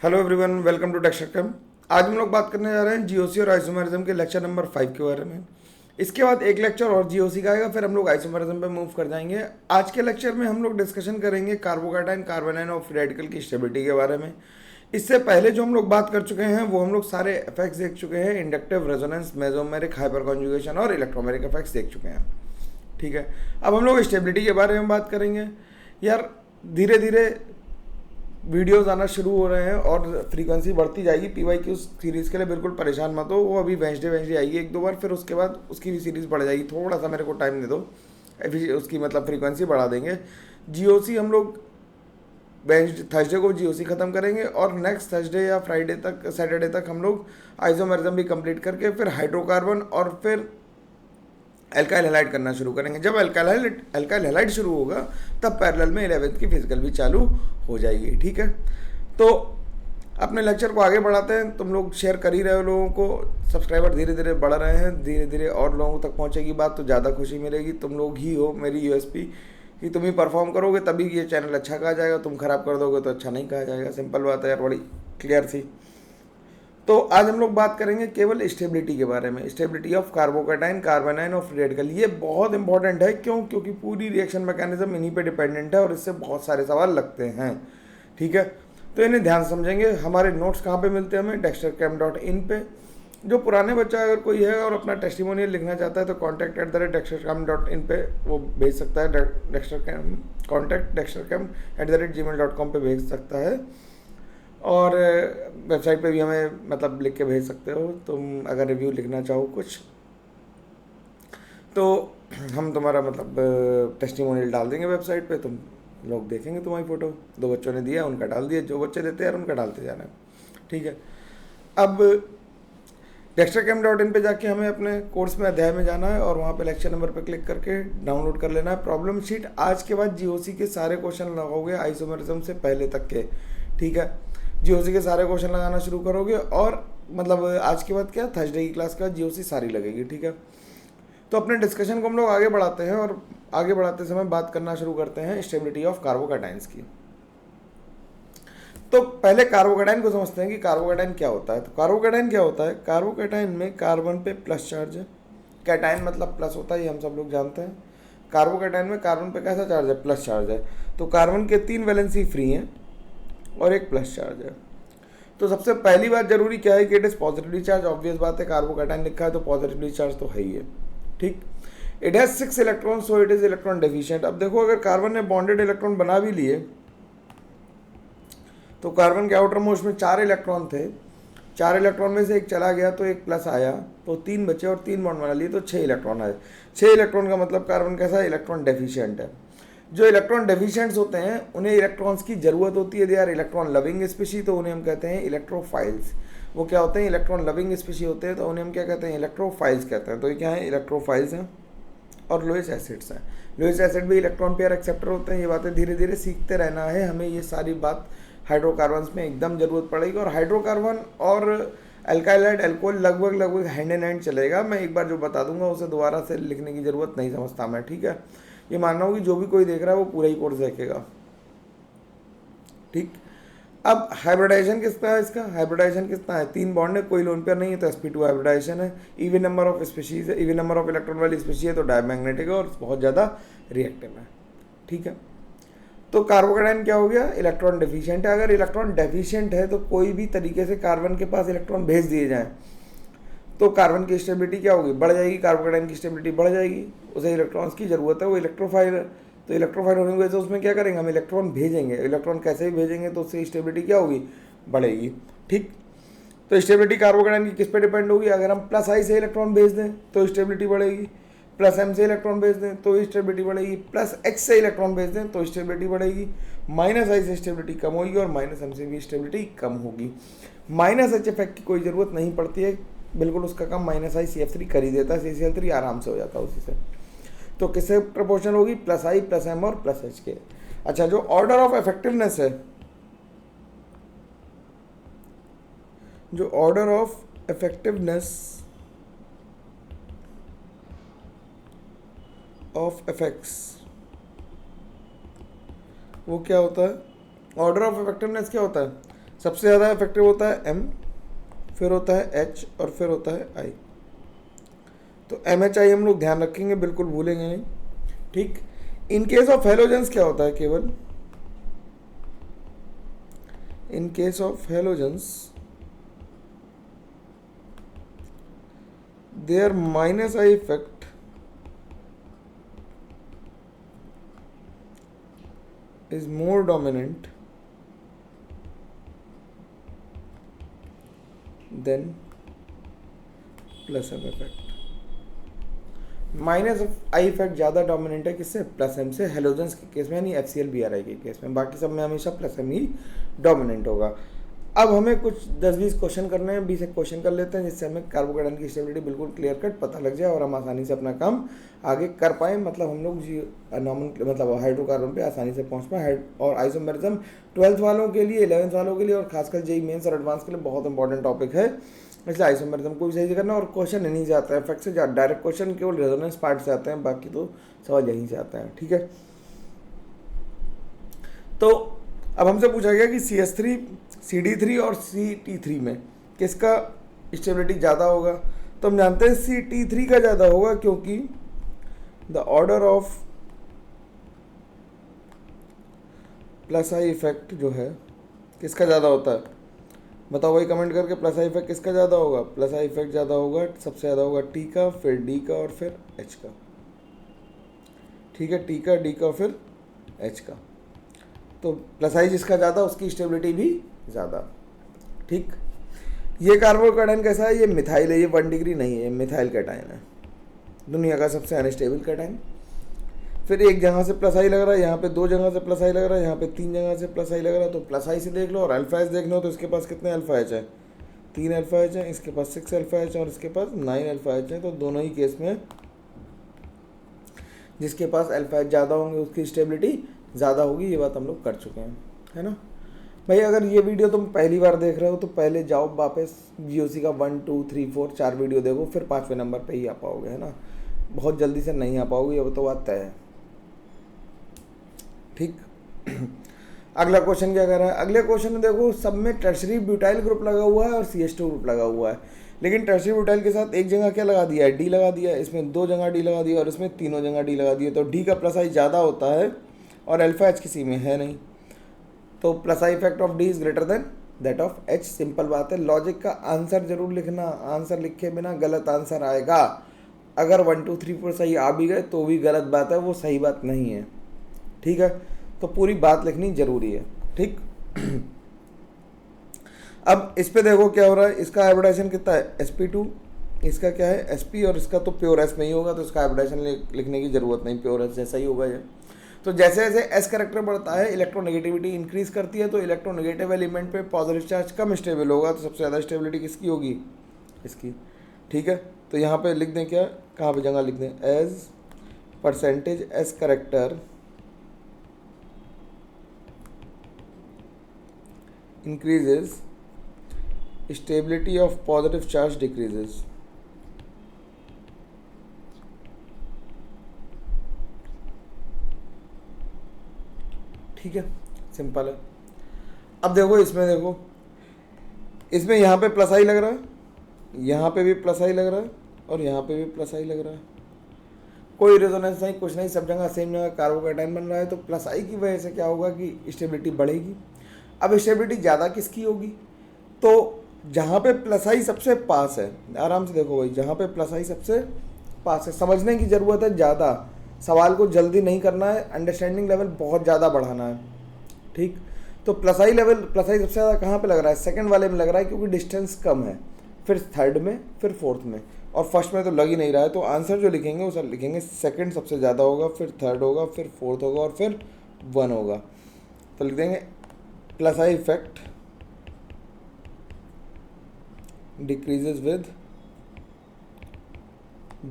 Hello everyone, welcome to Texture. आज हम लोग बात करने जा रहे हैं जीओसी और आइसोमेरिज्म के लेक्चर नंबर 5 के बारे में। इसके बाद एक लेक्चर और जीओसी का आएगा, फिर हम लोग आइसोमेरिज्म पे मूव कर जाएंगे। आज के लेक्चर में हम लोग डिस्कशन करेंगे कार्बोकैटायन कार्बोनाइन और फ्री रेडिकल की स्टेबिलिटी के बारे में। इससे पहले जो हम लोग बात कर चुके हैं वो हम लोग सारे इफेक्ट्स देख चुके हैं। Inductive resonance, mesomeric hyper conjugation और इलेक्ट्रोमेरिक इफेक्ट्स देख चुके हैं। ठीक है, अब हम लोग स्टेबिलिटी के बारे में बात करेंगे। यार धीरे धीरे वीडियोस आना शुरू हो रहे हैं और फ्रीक्वेंसी बढ़ती जाएगी। PYQ सीरीज़ के लिए बिल्कुल परेशान मत हो, वो अभी वेंसडे आएगी एक दो बार, फिर उसके बाद उसकी भी सीरीज़ बढ़ जाएगी। थोड़ा सा मेरे को टाइम दे दो, उसकी मतलब फ्रीक्वेंसी बढ़ा देंगे। GOC हम लोग थर्सडे को GOC ख़त्म करेंगे और नेक्स्ट थर्सडे या फ्राइडे तक, सैटरडे तक हम लोग आइसोमेरिज्म भी कंप्लीट करके फिर हाइड्रोकार्बन और फिर एल्काइल हैलाइड करना शुरू करेंगे। जब एल्काइल हैलाइड शुरू होगा तब पैरेलल में 11th की फिजिकल भी चालू हो जाएगी। ठीक है, तो अपने लेक्चर को आगे बढ़ाते हैं। तुम लोग शेयर कर ही रहे हो, लोगों को सब्सक्राइबर धीरे धीरे बढ़ रहे हैं, धीरे धीरे और लोगों तक पहुंचेगी बात तो ज़्यादा खुशी मिलेगी। तुम लोग ही हो मेरी USP कि तुम ही परफॉर्म करोगे तभी ये चैनल अच्छा कहा जाएगा। तुम खराब कर दोगे तो अच्छा नहीं कहा जाएगा। सिंपल बात है यार, बड़ी क्लियर थी। तो आज हम लोग बात करेंगे केवल स्टेबिलिटी के बारे में, स्टेबिलिटी ऑफ कार्बोकैटायन कार्बोनाइन और फ्री रेडिकल। ये बहुत इंपॉर्टेंट है। क्यों? क्योंकि पूरी रिएक्शन मैकेनिज्म इन्हीं पे डिपेंडेंट है और इससे बहुत सारे सवाल लगते हैं। ठीक है, तो इन्हें ध्यान समझेंगे। हमारे नोट्स कहाँ पे मिलते हैं? हमें texturcam.in पे। जो पुराने बच्चा अगर कोई है और अपना टेस्टिमोनियल लिखना चाहता है तो contact@texturcam.in पे वो भेज सकता है। contact@texturcam@gmail.com पे भेज सकता है। और वेबसाइट पे भी हमें मतलब लिख के भेज सकते हो। तुम अगर रिव्यू लिखना चाहो कुछ तो हम तुम्हारा मतलब टेस्टिमोनियल डाल देंगे वेबसाइट पे। तुम लोग देखेंगे तुम्हारी फ़ोटो, दो बच्चों ने दिया उनका डाल दिया, जो बच्चे देते हैं उनका डालते जाना। ठीक है, अब texturcam.in पे जाके हमें अपने कोर्स में अध्याय में जाना है और वहाँ पे लेक्चर नंबर पे क्लिक करके डाउनलोड कर लेना है प्रॉब्लम शीट। आज के बाद GOC के सारे क्वेश्चन लगाओगे आइसोमेरिज्म से पहले तक के। ठीक है, GOC के सारे क्वेश्चन लगाना शुरू करोगे और मतलब आज के बाद क्या, थर्सडे की क्लास के बाद GOC सारी लगेगी। ठीक है, तो अपने डिस्कशन को हम लोग आगे बढ़ाते हैं और आगे बढ़ाते समय बात करना शुरू करते हैं स्टेबिलिटी ऑफ कार्बोकैटायंस की। तो पहले कार्बोकैटायन को समझते हैं कि कार्बोकैटायन क्या होता है। तो कार्बोकैटायन क्या होता है? कार्बोकैटायन में कार्बन पे प्लस चार्ज है। कैटायन मतलब प्लस होता है, ये हम सब लोग जानते हैं। कार्बोकैटायन में कार्बन पे कैसा चार्ज है? प्लस चार्ज है। तो कार्बन के 3 वैलेंसी फ्री हैं और एक प्लस चार्ज है। तो सबसे पहली बात जरूरी क्या है कि it is positively charge. Obvious बात है, कार्बोकैटायन लिखा है तो पॉजिटिवली चार्ज तो है ही है। ठीक, it has 6 electron so it is electron deficient. अब देखो, अगर कार्बन ने बॉन्डेड इलेक्ट्रॉन बना भी लिए तो कार्बन के आउटर मोस्ट में 4 इलेक्ट्रॉन थे, 4 इलेक्ट्रॉन में से एक चला गया तो एक प्लस आया, तो 3 बचे और 3 बॉन्ड बना लिए तो 6 इलेक्ट्रॉन आए। 6 इलेक्ट्रॉन का मतलब कार्बन कैसा? इलेक्ट्रॉन डेफिशिएंट है। जो इलेक्ट्रॉन डेफिशिएंट्स होते हैं उन्हें इलेक्ट्रॉन्स की ज़रूरत होती है। They are electron loving species, तो उन्हें हम कहते हैं इलेक्ट्रोफाइल्स। वो क्या होते हैं? इलेक्ट्रॉन लविंग स्पीशी होते हैं, तो उन्हें हम क्या कहते हैं? इलेक्ट्रोफाइल्स कहते हैं। तो ये क्या है? इलेक्ट्रोफाइल्स हैं। और लोइस एसिड्स हैं। लोइस एसिड भी इलेक्ट्रॉन पेयर एक्सेप्टर होते हैं। ये बातें धीरे धीरे सीखते रहना है हमें। ये सारी बात हाइड्रोकार्बन्स में एकदम ज़रूरत पड़ेगी। और हाइड्रोकार्बन और अल्काइलाइड अल्कोहल लगभग हैंड इन हैंड चलेगा। मैं एक बार जो बता दूंगा उसे दोबारा से लिखने की ज़रूरत नहीं समझता मैं। ठीक है, ये मानना हो कि जो भी कोई देख रहा है वो पूरा ही कोर्स देखेगा। ठीक, अब हाइब्रिडाइजेशन कितना है इसका? हाइब्रिडाइजेशन कितना है? 3 बॉन्ड है, कोई लोन पेयर नहीं है तो sp2 हाइब्रिडाइजेशन है। इवन नंबर ऑफ स्पीशीज है, इवन नंबर ऑफ इलेक्ट्रॉन वाली स्पीशी है तो डायमैग्नेटिक है और बहुत ज़्यादा रिएक्टिव है। ठीक है, तो कार्बोकैटायन क्या हो गया? इलेक्ट्रॉन डेफिशिएंट है। अगर इलेक्ट्रॉन डेफिशिएंट है तो कोई भी तरीके से कार्बन के पास इलेक्ट्रॉन भेज दिए जाएं तो कार्बन की स्टेबिलिटी क्या होगी? बढ़ जाएगी। कार्बोकैटायन की स्टेबिलिटी बढ़ जाएगी। उसे इलेक्ट्रॉन्स की ज़रूरत है, वो इलेक्ट्रोफाइल है। तो इलेक्ट्रोफाइल होने की वजह से उसमें क्या करेंगे? हम इलेक्ट्रॉन भेजेंगे। इलेक्ट्रॉन कैसे भी भेजेंगे तो उससे स्टेबिलिटी क्या होगी? बढ़ेगी। ठीक, तो स्टेबिलिटी कार्बोकैटायन की किस पे डिपेंड होगी? अगर हम प्लस आई से इलेक्ट्रॉन भेज दें तो स्टेबिलिटी बढ़ेगी, प्लस एम से इलेक्ट्रॉन भेज दें तो स्टेबिलिटी बढ़ेगी, प्लस एच से इलेक्ट्रॉन भेज दें तो स्टेबिलिटी बढ़ेगी, माइनस आई से स्टेबिलिटी कम होगी और माइनस एम से भी स्टेबिलिटी कम होगी। माइनस एच इफेक्ट की कोई ज़रूरत नहीं पड़ती है, बिल्कुल उसका काम माइनस आई CF3 कर ही देता है। CCl3 आराम से हो जाता है उसी से। तो किससे प्रोपोर्शनल होगी? प्लस आई प्लस एम और प्लस एच के। अच्छा, जो ऑर्डर ऑफ इफेक्टिवनेस है, जो order of effectiveness of effects, वो क्या होता है? ऑर्डर ऑफ इफेक्टिवनेस क्या होता है? सबसे ज़्यादा इफेक्टिव होता है एम, फिर होता है एच और फिर होता है आई। तो एम एच आई हम लोग ध्यान रखेंगे, बिल्कुल भूलेंगे नहीं। ठीक। इन केस ऑफ हेलोजेंस क्या होता है, केवल in case of halogens their minus I effect is more dominant than plus M effect. Minus I effect ज़्यादा डोमिनेंट है किससे, प्लस एम से, हेलोजेंस के केस में, यानी F C L B R I के केस में। बाकी सब में हमेशा प्लस एम ही डोमिनेंट होगा। अब हमें कुछ 10-20 क्वेश्चन करने हैं, 20 क्वेश्चन कर लेते हैं, जिससे हमें कार्बोकेटाइन की स्टेबिलिटी बिल्कुल क्लियर कट पता लग जाए और हम आसानी से अपना काम आगे कर पाएँ। मतलब हम लोग नॉर्मल मतलब हाइड्रोकार्बन पे आसानी से पहुंच पाए। और आइसोमेरिज्म 12th वालों के लिए, 11th वालों के लिए और खासकर जेई मेंस और एडवांस के लिए बहुत इंपॉर्टेंट टॉपिक है। इसलिए आइसोमेरिज्म को भी सही से करना। और क्वेश्चन इन्हीं से आता है, फैक्ट से डायरेक्ट क्वेश्चन केवल रेजोनेंस पार्ट से आते हैं, बाकी तो सवाल यहीं से आते हैं। ठीक है। तो अब हमसे पूछा गया कि CS3, CD3 और CT3 में किसका स्टेबिलिटी ज़्यादा होगा। तो हम जानते हैं CT3 का ज़्यादा होगा, क्योंकि the order of plus I effect जो है किसका ज़्यादा होता है, बताओ भाई कमेंट करके। प्लस आई इफेक्ट किसका ज़्यादा होगा, प्लस आई इफेक्ट ज़्यादा होगा, सबसे ज़्यादा होगा टी का, फिर डी का और फिर एच का। ठीक है, टी का, डी का, फिर एच का। तो प्लस आई जिसका ज़्यादा उसकी स्टेबिलिटी भी ज़्यादा। ठीक। ये कार्बोकेटाइन कैसा है, ये मिथाइल है, ये 1 डिग्री नहीं है, ये मिथाइल कैटाइन है, दुनिया का सबसे अनस्टेबल कैटाइन। फिर एक जगह से प्लस आई लग रहा है, यहाँ पे 2 जगह से प्लस आई लग रहा है, यहाँ पे 3 जगह से प्लस आई लग रहा है। तो प्लस आई से देख लो और अल्फा एच देख लो, तो इसके पास कितने अल्फा एच है, 3 अल्फा एच है, इसके पास 6 अल्फा एच है और इसके पास 9 अल्फा एच है। तो दोनों ही केस में जिसके पास अल्फा एच ज़्यादा होंगे उसकी स्टेबिलिटी ज़्यादा होगी। ये बात हम लोग कर चुके हैं, है ना भाई। अगर ये वीडियो तुम पहली बार देख रहे हो तो पहले जाओ वापस GOC का 1, 2, 3, 4 4 वीडियो देखो, फिर 5वें नंबर पे ही आ पाओगे, है ना। बहुत जल्दी से नहीं आ पाओगे, ये तो बात तय है। ठीक। अगला क्वेश्चन क्या कर रहा है, अगले क्वेश्चन में देखो सब में टर्शरी ब्यूटाइल ग्रुप लगा हुआ है और CH2 ग्रुप लगा हुआ है, लेकिन टर्शरी ब्यूटाइल के साथ एक जगह क्या लगा दिया है, डी लगा दिया है, इसमें 2 जगह डी लगा दिया और इसमें तीनों जगह डी लगा दिया। तो डी का प्लस आई ज़्यादा होता है और अल्फा एच किसी में है नहीं, तो plus I effect of D is greater then that of H. Simple बात है। लॉजिक का आंसर जरूर लिखना, आंसर लिखे बिना गलत आंसर आएगा। अगर 1, 2, 3, 4 सही आ भी गए तो भी गलत बात है, वो सही बात नहीं है। ठीक है, तो पूरी बात लिखनी जरूरी है। ठीक। अब इस पे देखो क्या हो रहा है, इसका हाइब्रिडाइजेशन कितना है, sp2, इसका क्या है sp, और इसका तो प्योर एस में ही होगा, तो इसका हाइब्रिडाइजेशन लिखने की जरूरत नहीं, प्योर एस जैसा ही होगा ये। तो जैसे जैसे एस करेक्टर बढ़ता है इलेक्ट्रोनेगेटिविटी इंक्रीज करती है, तो इलेक्ट्रोनेगेटिव एलिमेंट पे पॉजिटिव चार्ज कम स्टेबल होगा, तो सबसे ज़्यादा स्टेबिलिटी किसकी होगी, इसकी। ठीक है, तो यहाँ पे लिख दें क्या, कहाँ पे जगह लिख दें, as percentage S character increases stability of positive charge decreases। ठीक है, सिंपल है। अब देखो इसमें, देखो इसमें यहाँ पे प्लस आई लग रहा है, यहाँ पे भी प्लस आई लग रहा है और यहाँ पे भी प्लस आई लग रहा है, कोई रेजोनेंस नहीं, कुछ नहीं, सब जगह सेम जगह कार्बोकेटाइन बन रहा है। तो प्लस आई की वजह से क्या होगा कि स्टेबिलिटी बढ़ेगी। अब स्टेबिलिटी ज़्यादा किसकी होगी, तो जहाँ पे प्लस आई सबसे पास है, आराम से देखो भाई, जहाँ पे प्लस आई सबसे पास है, समझने की ज़रूरत है ज़्यादा, सवाल को जल्दी नहीं करना है, अंडरस्टैंडिंग लेवल बहुत ज़्यादा बढ़ाना है। ठीक। तो प्लस आई सबसे ज़्यादा कहाँ पे लग रहा है, सेकंड वाले में लग रहा है, क्योंकि डिस्टेंस कम है, फिर थर्ड में, फिर फोर्थ में, और फर्स्ट में तो लग ही नहीं रहा है। तो आंसर जो लिखेंगे वो सब लिखेंगे सेकंड सबसे ज़्यादा होगा, फिर थर्ड होगा, फिर फोर्थ होगा और फिर 1 होगा। तो लिख देंगे plus I effect decreases with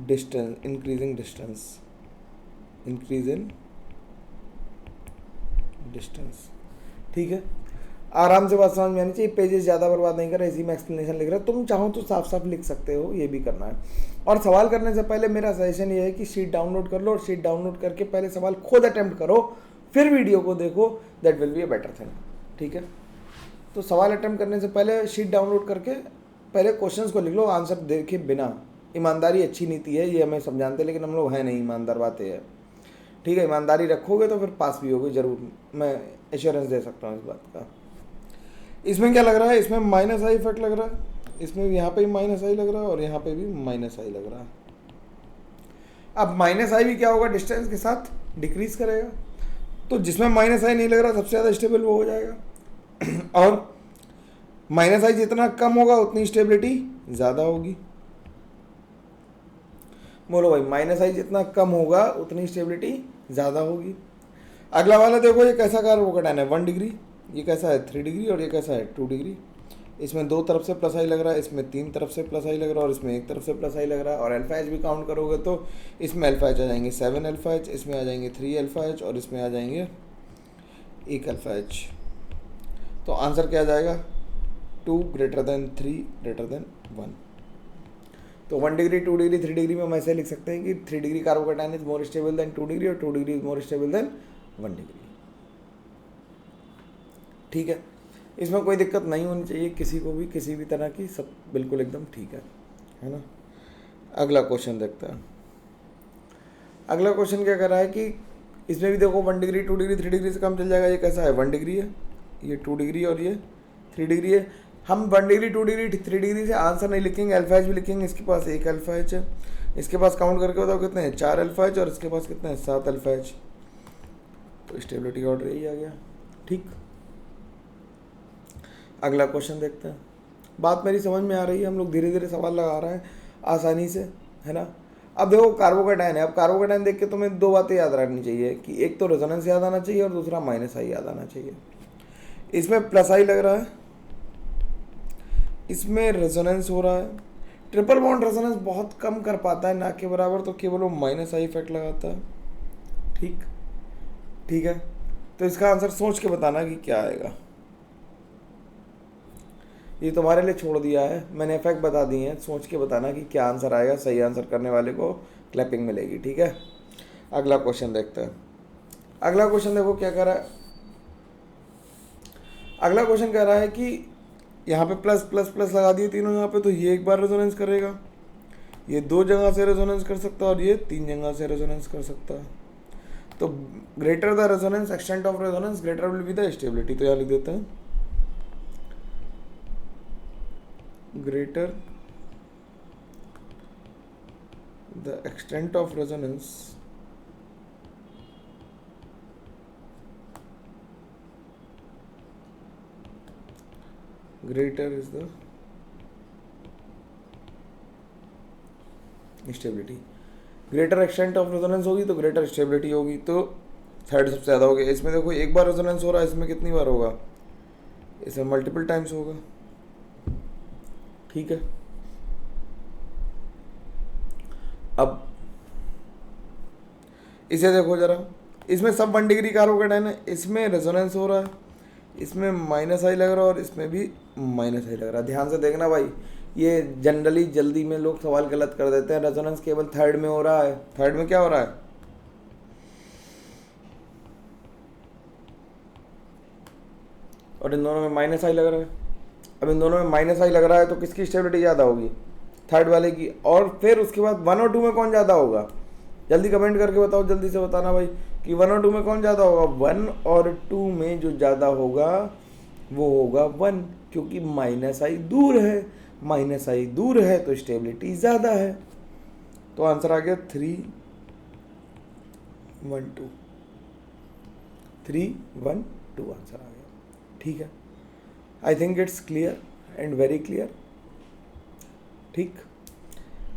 distance, increasing distance, increase in distance. ठीक है, आराम से बात समझ में आनी चाहिए, पेजेस ज़्यादा बर्बाद नहीं कर रहे, इसी में एक्सप्लेनेशन लिख रहा है। तुम चाहो तो साफ साफ लिख सकते हो, ये भी करना है। और सवाल करने से पहले मेरा सजेशन ये है कि शीट डाउनलोड कर लो, और शीट डाउनलोड करके पहले सवाल खुद अटेम्प्ट करो, फिर वीडियो को देखो, that will be a better thing. ठीक है, तो सवाल अटेम्प्ट करने से पहले शीट डाउनलोड करके पहले क्वेश्चंस को लिख लो, आंसर देखे बिना। ईमानदारी अच्छी नीति है, ये हमें सब जानते हैं, लेकिन हम लोग हैं नहीं ईमानदार, बात ये है। ठीक है, ईमानदारी रखोगे तो फिर पास भी होगे ज़रूर, मैं एश्योरेंस दे सकता हूँ इस बात का। इसमें क्या लग रहा है, इसमें माइनस आई इफेक्ट लग रहा है, इसमें यहाँ पे भी माइनस आई लग रहा है और यहाँ पे भी माइनस आई लग रहा है। अब माइनस आई भी क्या होगा, डिस्टेंस के साथ डिक्रीज करेगा, तो जिसमें माइनस आई नहीं लग रहा सबसे ज़्यादा स्टेबल वो हो जाएगा। और माइनस आई जितना कम होगा उतनी स्टेबिलिटी ज़्यादा होगी। बोलो भाई, माइनस आई जितना कम होगा उतनी स्टेबिलिटी ज़्यादा होगी। अगला वाला देखो, ये कैसा कार्बोकेटाइन है 1 डिग्री, ये कैसा है 3 डिग्री और ये कैसा है 2 डिग्री। इसमें 2 तरफ से प्लस आई लग रहा है, इसमें 3 तरफ से प्लस आई लग रहा है और इसमें 1 तरफ से प्लस आई लग रहा है। और अल्फा एच भी काउंट करोगे तो इसमें अल्फा एच आ जाएंगे 7 अल्फा एच, इसमें आ जाएंगे 3 अल्फा एच और इसमें आ जाएंगे 1 अल्फा एच। तो आंसर क्या आ जाएगा, 2 ग्रेटर देन 3 ग्रेटर देन 1। तो 1 डिग्री 2 डिग्री 3 डिग्री में हम ऐसे लिख सकते हैं कि 3 degree carbocation is more stable then 2 degree और 2 degree is more stable then 1 degree. ठीक है, इसमें कोई दिक्कत नहीं होनी चाहिए किसी को भी, किसी भी तरह की, सब बिल्कुल एकदम ठीक है ना। अगला क्वेश्चन देखते हैं। अगला क्वेश्चन क्या कर रहा है कि इसमें भी देखो 1 डिग्री 2 डिग्री 3 डिग्री से कम चल जाएगा। ये कैसा है 1 डिग्री है, ये 2 डिग्री और ये 3 डिग्री है। हम 1 डिग्री 2 डिग्री 3 डिग्री से आंसर नहीं लिखेंगे, अल्फा एच भी लिखेंगे। इसके पास 1 अल्फा एच है, इसके पास काउंट करके बताओ कितने हैं 4 अल्फा एच और इसके पास कितने हैं 7 अल्फा एच। तो स्टेबिलिटी ऑर्डर यही आ गया। ठीक, अगला क्वेश्चन देखते हैं। बात मेरी समझ में आ रही है, हम लोग धीरे धीरे सवाल लगा रहे हैं आसानी से, है ना। अब देखो कार्बोकेटाइन है, अब कार्बोकेटाइन देख के तुम्हें 2 बातें याद रखनी चाहिए कि एक तो रेजोनेंस याद आना चाहिए और दूसरा माइनस आई याद आना चाहिए। इसमें प्लस आई लग रहा है, इसमें रेजोनेंस हो रहा है। ट्रिपल बॉन्ड रेजोनेंस बहुत कम कर पाता है, ना के बराबर, तो केवल वो माइनस आई इफेक्ट लगाता है। ठीक है, तो इसका आंसर सोच के बताना कि क्या आएगा। ये तुम्हारे लिए छोड़ दिया है, मैंने इफेक्ट बता दिए हैं, सोच के बताना कि क्या आंसर आएगा। सही आंसर करने वाले को क्लैपिंग मिलेगी। ठीक है, अगला क्वेश्चन देखते हैं। अगला क्वेश्चन देखो क्या कह रहा है। अगला क्वेश्चन कह रहा है कि यहाँ पे प्लस प्लस प्लस लगा दिए तीनों यहाँ पे, तो ये एक बार रेजोनेंस करेगा, ये 2 जगह से रेजोनेंस कर सकता है और ये 3 जगह से रेजोनेंस कर सकता है। तो greater the resonance extent of resonance greater will be the stability. तो यहाँ लिख देते हैं greater the extent of resonance greater is the stability। Greater extent of resonance होगी तो ग्रेटर स्टेबिलिटी होगी, तो थर्ड सबसे ज़्यादा हो गया। इसमें देखो एक बार रेजोनेंस हो रहा है, इसमें कितनी बार होगा, इसमें मल्टीपल टाइम्स होगा। ठीक है, अब इसे देखो जरा, इसमें सब 1 डिग्री कार्बोकेटाइन है, इसमें रेजोनेंस हो रहा है, इसमें माइनस आई लग रहा है और इसमें भी माइनस आई लग रहा है। ध्यान से देखना भाई, ये जनरली जल्दी में लोग सवाल गलत कर देते हैं। रेजोनेंस केवल थर्ड में हो रहा है, थर्ड में क्या हो रहा है, और इन दोनों में माइनस आई लग रहा है। अब इन दोनों में माइनस आई लग रहा है तो किसकी स्टेबिलिटी ज़्यादा होगी, थर्ड वाले की। और फिर उसके बाद 1 और 2 में कौन ज़्यादा होगा, जल्दी कमेंट करके बताओ, जल्दी से बताना भाई कि 1 और 2 में कौन ज़्यादा होगा। 1 और 2 में जो ज़्यादा होगा वो होगा 1, क्योंकि माइनस आई दूर है, माइनस आई दूर है तो स्टेबिलिटी ज़्यादा है। तो आंसर आ गया 3 1 2, 3 1 2 आंसर आ गया। ठीक है, I think it's clear and very clear. ठीक,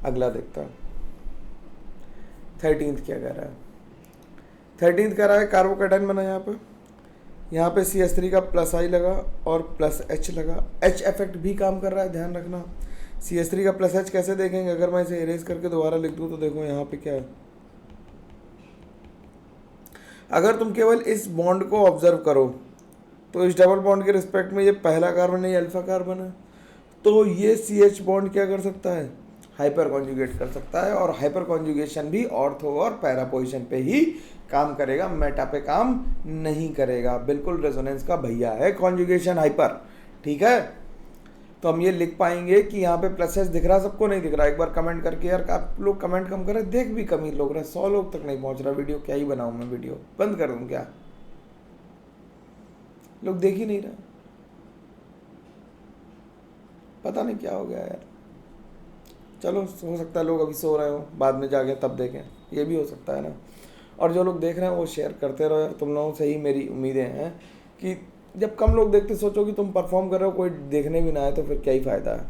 अगला देखता हूँ 13th क्या कह रहा है। 13th कह रहा है कार्बोकेटाइन बना यहाँ पे CH3 का प्लस आई लगा और प्लस H लगा। H इफेक्ट भी काम कर रहा है, ध्यान रखना। CH3 का प्लस H कैसे देखेंगे, अगर मैं इसे इरेज करके दोबारा लिख दूँ तो देखो यहाँ पे क्या है। अगर तुम केवल इस बॉन्ड को ऑब्जर्व करो तो इस डबल बॉन्ड के रिस्पेक्ट में ये पहला कार्बन है, ये अल्फा कार्बन है, तो ये CH बॉन्ड क्या कर सकता है, हाइपर कॉन्जुगेट कर सकता है। और हाइपर कॉन्जुगेशन भी ऑर्थो और पैरा पोजिशन पे ही काम करेगा, मेटा पे काम नहीं करेगा। बिल्कुल रेजोनेंस का भैया है कॉन्जुगेशन हाइपर। ठीक है, तो हम ये लिख पाएंगे कि यहाँ पे प्लस एच दिख रहा, सबको नहीं दिख रहा। एक बार कमेंट करके यार, आप लोग कमेंट कम करें, देख भी कम ही लोग रहे, 100 लोग तक नहीं पहुँच रहा वीडियो। क्या ही बनाऊँ मैं, वीडियो बंद कर दूँ क्या? लोग देख ही नहीं रहे, पता नहीं क्या हो गया यार। चलो, हो सकता है लोग अभी सो रहे हो, बाद में जाके तब देखें, ये भी हो सकता है ना। और जो लोग देख रहे हैं वो शेयर करते रहो यार, तुम लोगों से ही मेरी उम्मीदें हैं कि जब कम लोग देखते, सोचो कि तुम परफॉर्म कर रहे हो, कोई देखने भी ना आए तो फिर क्या ही फ़ायदा है।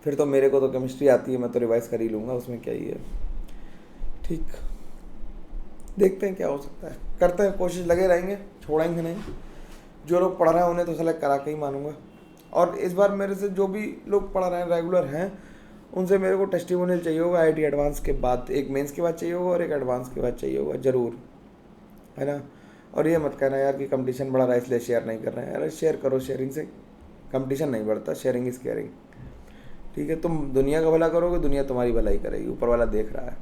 फिर तो मेरे को तो केमिस्ट्री आती है, मैं तो रिवाइज कर ही लूँगा, उसमें क्या ही है। ठीक, देखते हैं क्या हो सकता है, करते हैं कोशिश, लगे रहेंगे, छोड़ेंगे नहीं। जो लोग पढ़ रहे हैं उन्हें तो सेलेक्ट करा के ही मानूंगा। और इस बार मेरे से जो भी लोग पढ़ रहे हैं, रेगुलर हैं, उनसे मेरे को टेस्टिमोनियल चाहिए होगा IIT एडवांस के बाद। एक मेंस के बाद चाहिए होगा और एक एडवांस के बाद चाहिए होगा ज़रूर, है ना। और ये मत कहना यार कि कंपटीशन बढ़ा रहा है इसलिए शेयर नहीं कर रहे हैं। अरे शेयर करो, शेयरिंग से कंपटीशन नहीं बढ़ता, शेयरिंग इज़ केयरिंग। ठीक है, तुम दुनिया का भला करोगे, दुनिया तुम्हारी भलाई करेगी, ऊपर वाला देख रहा है।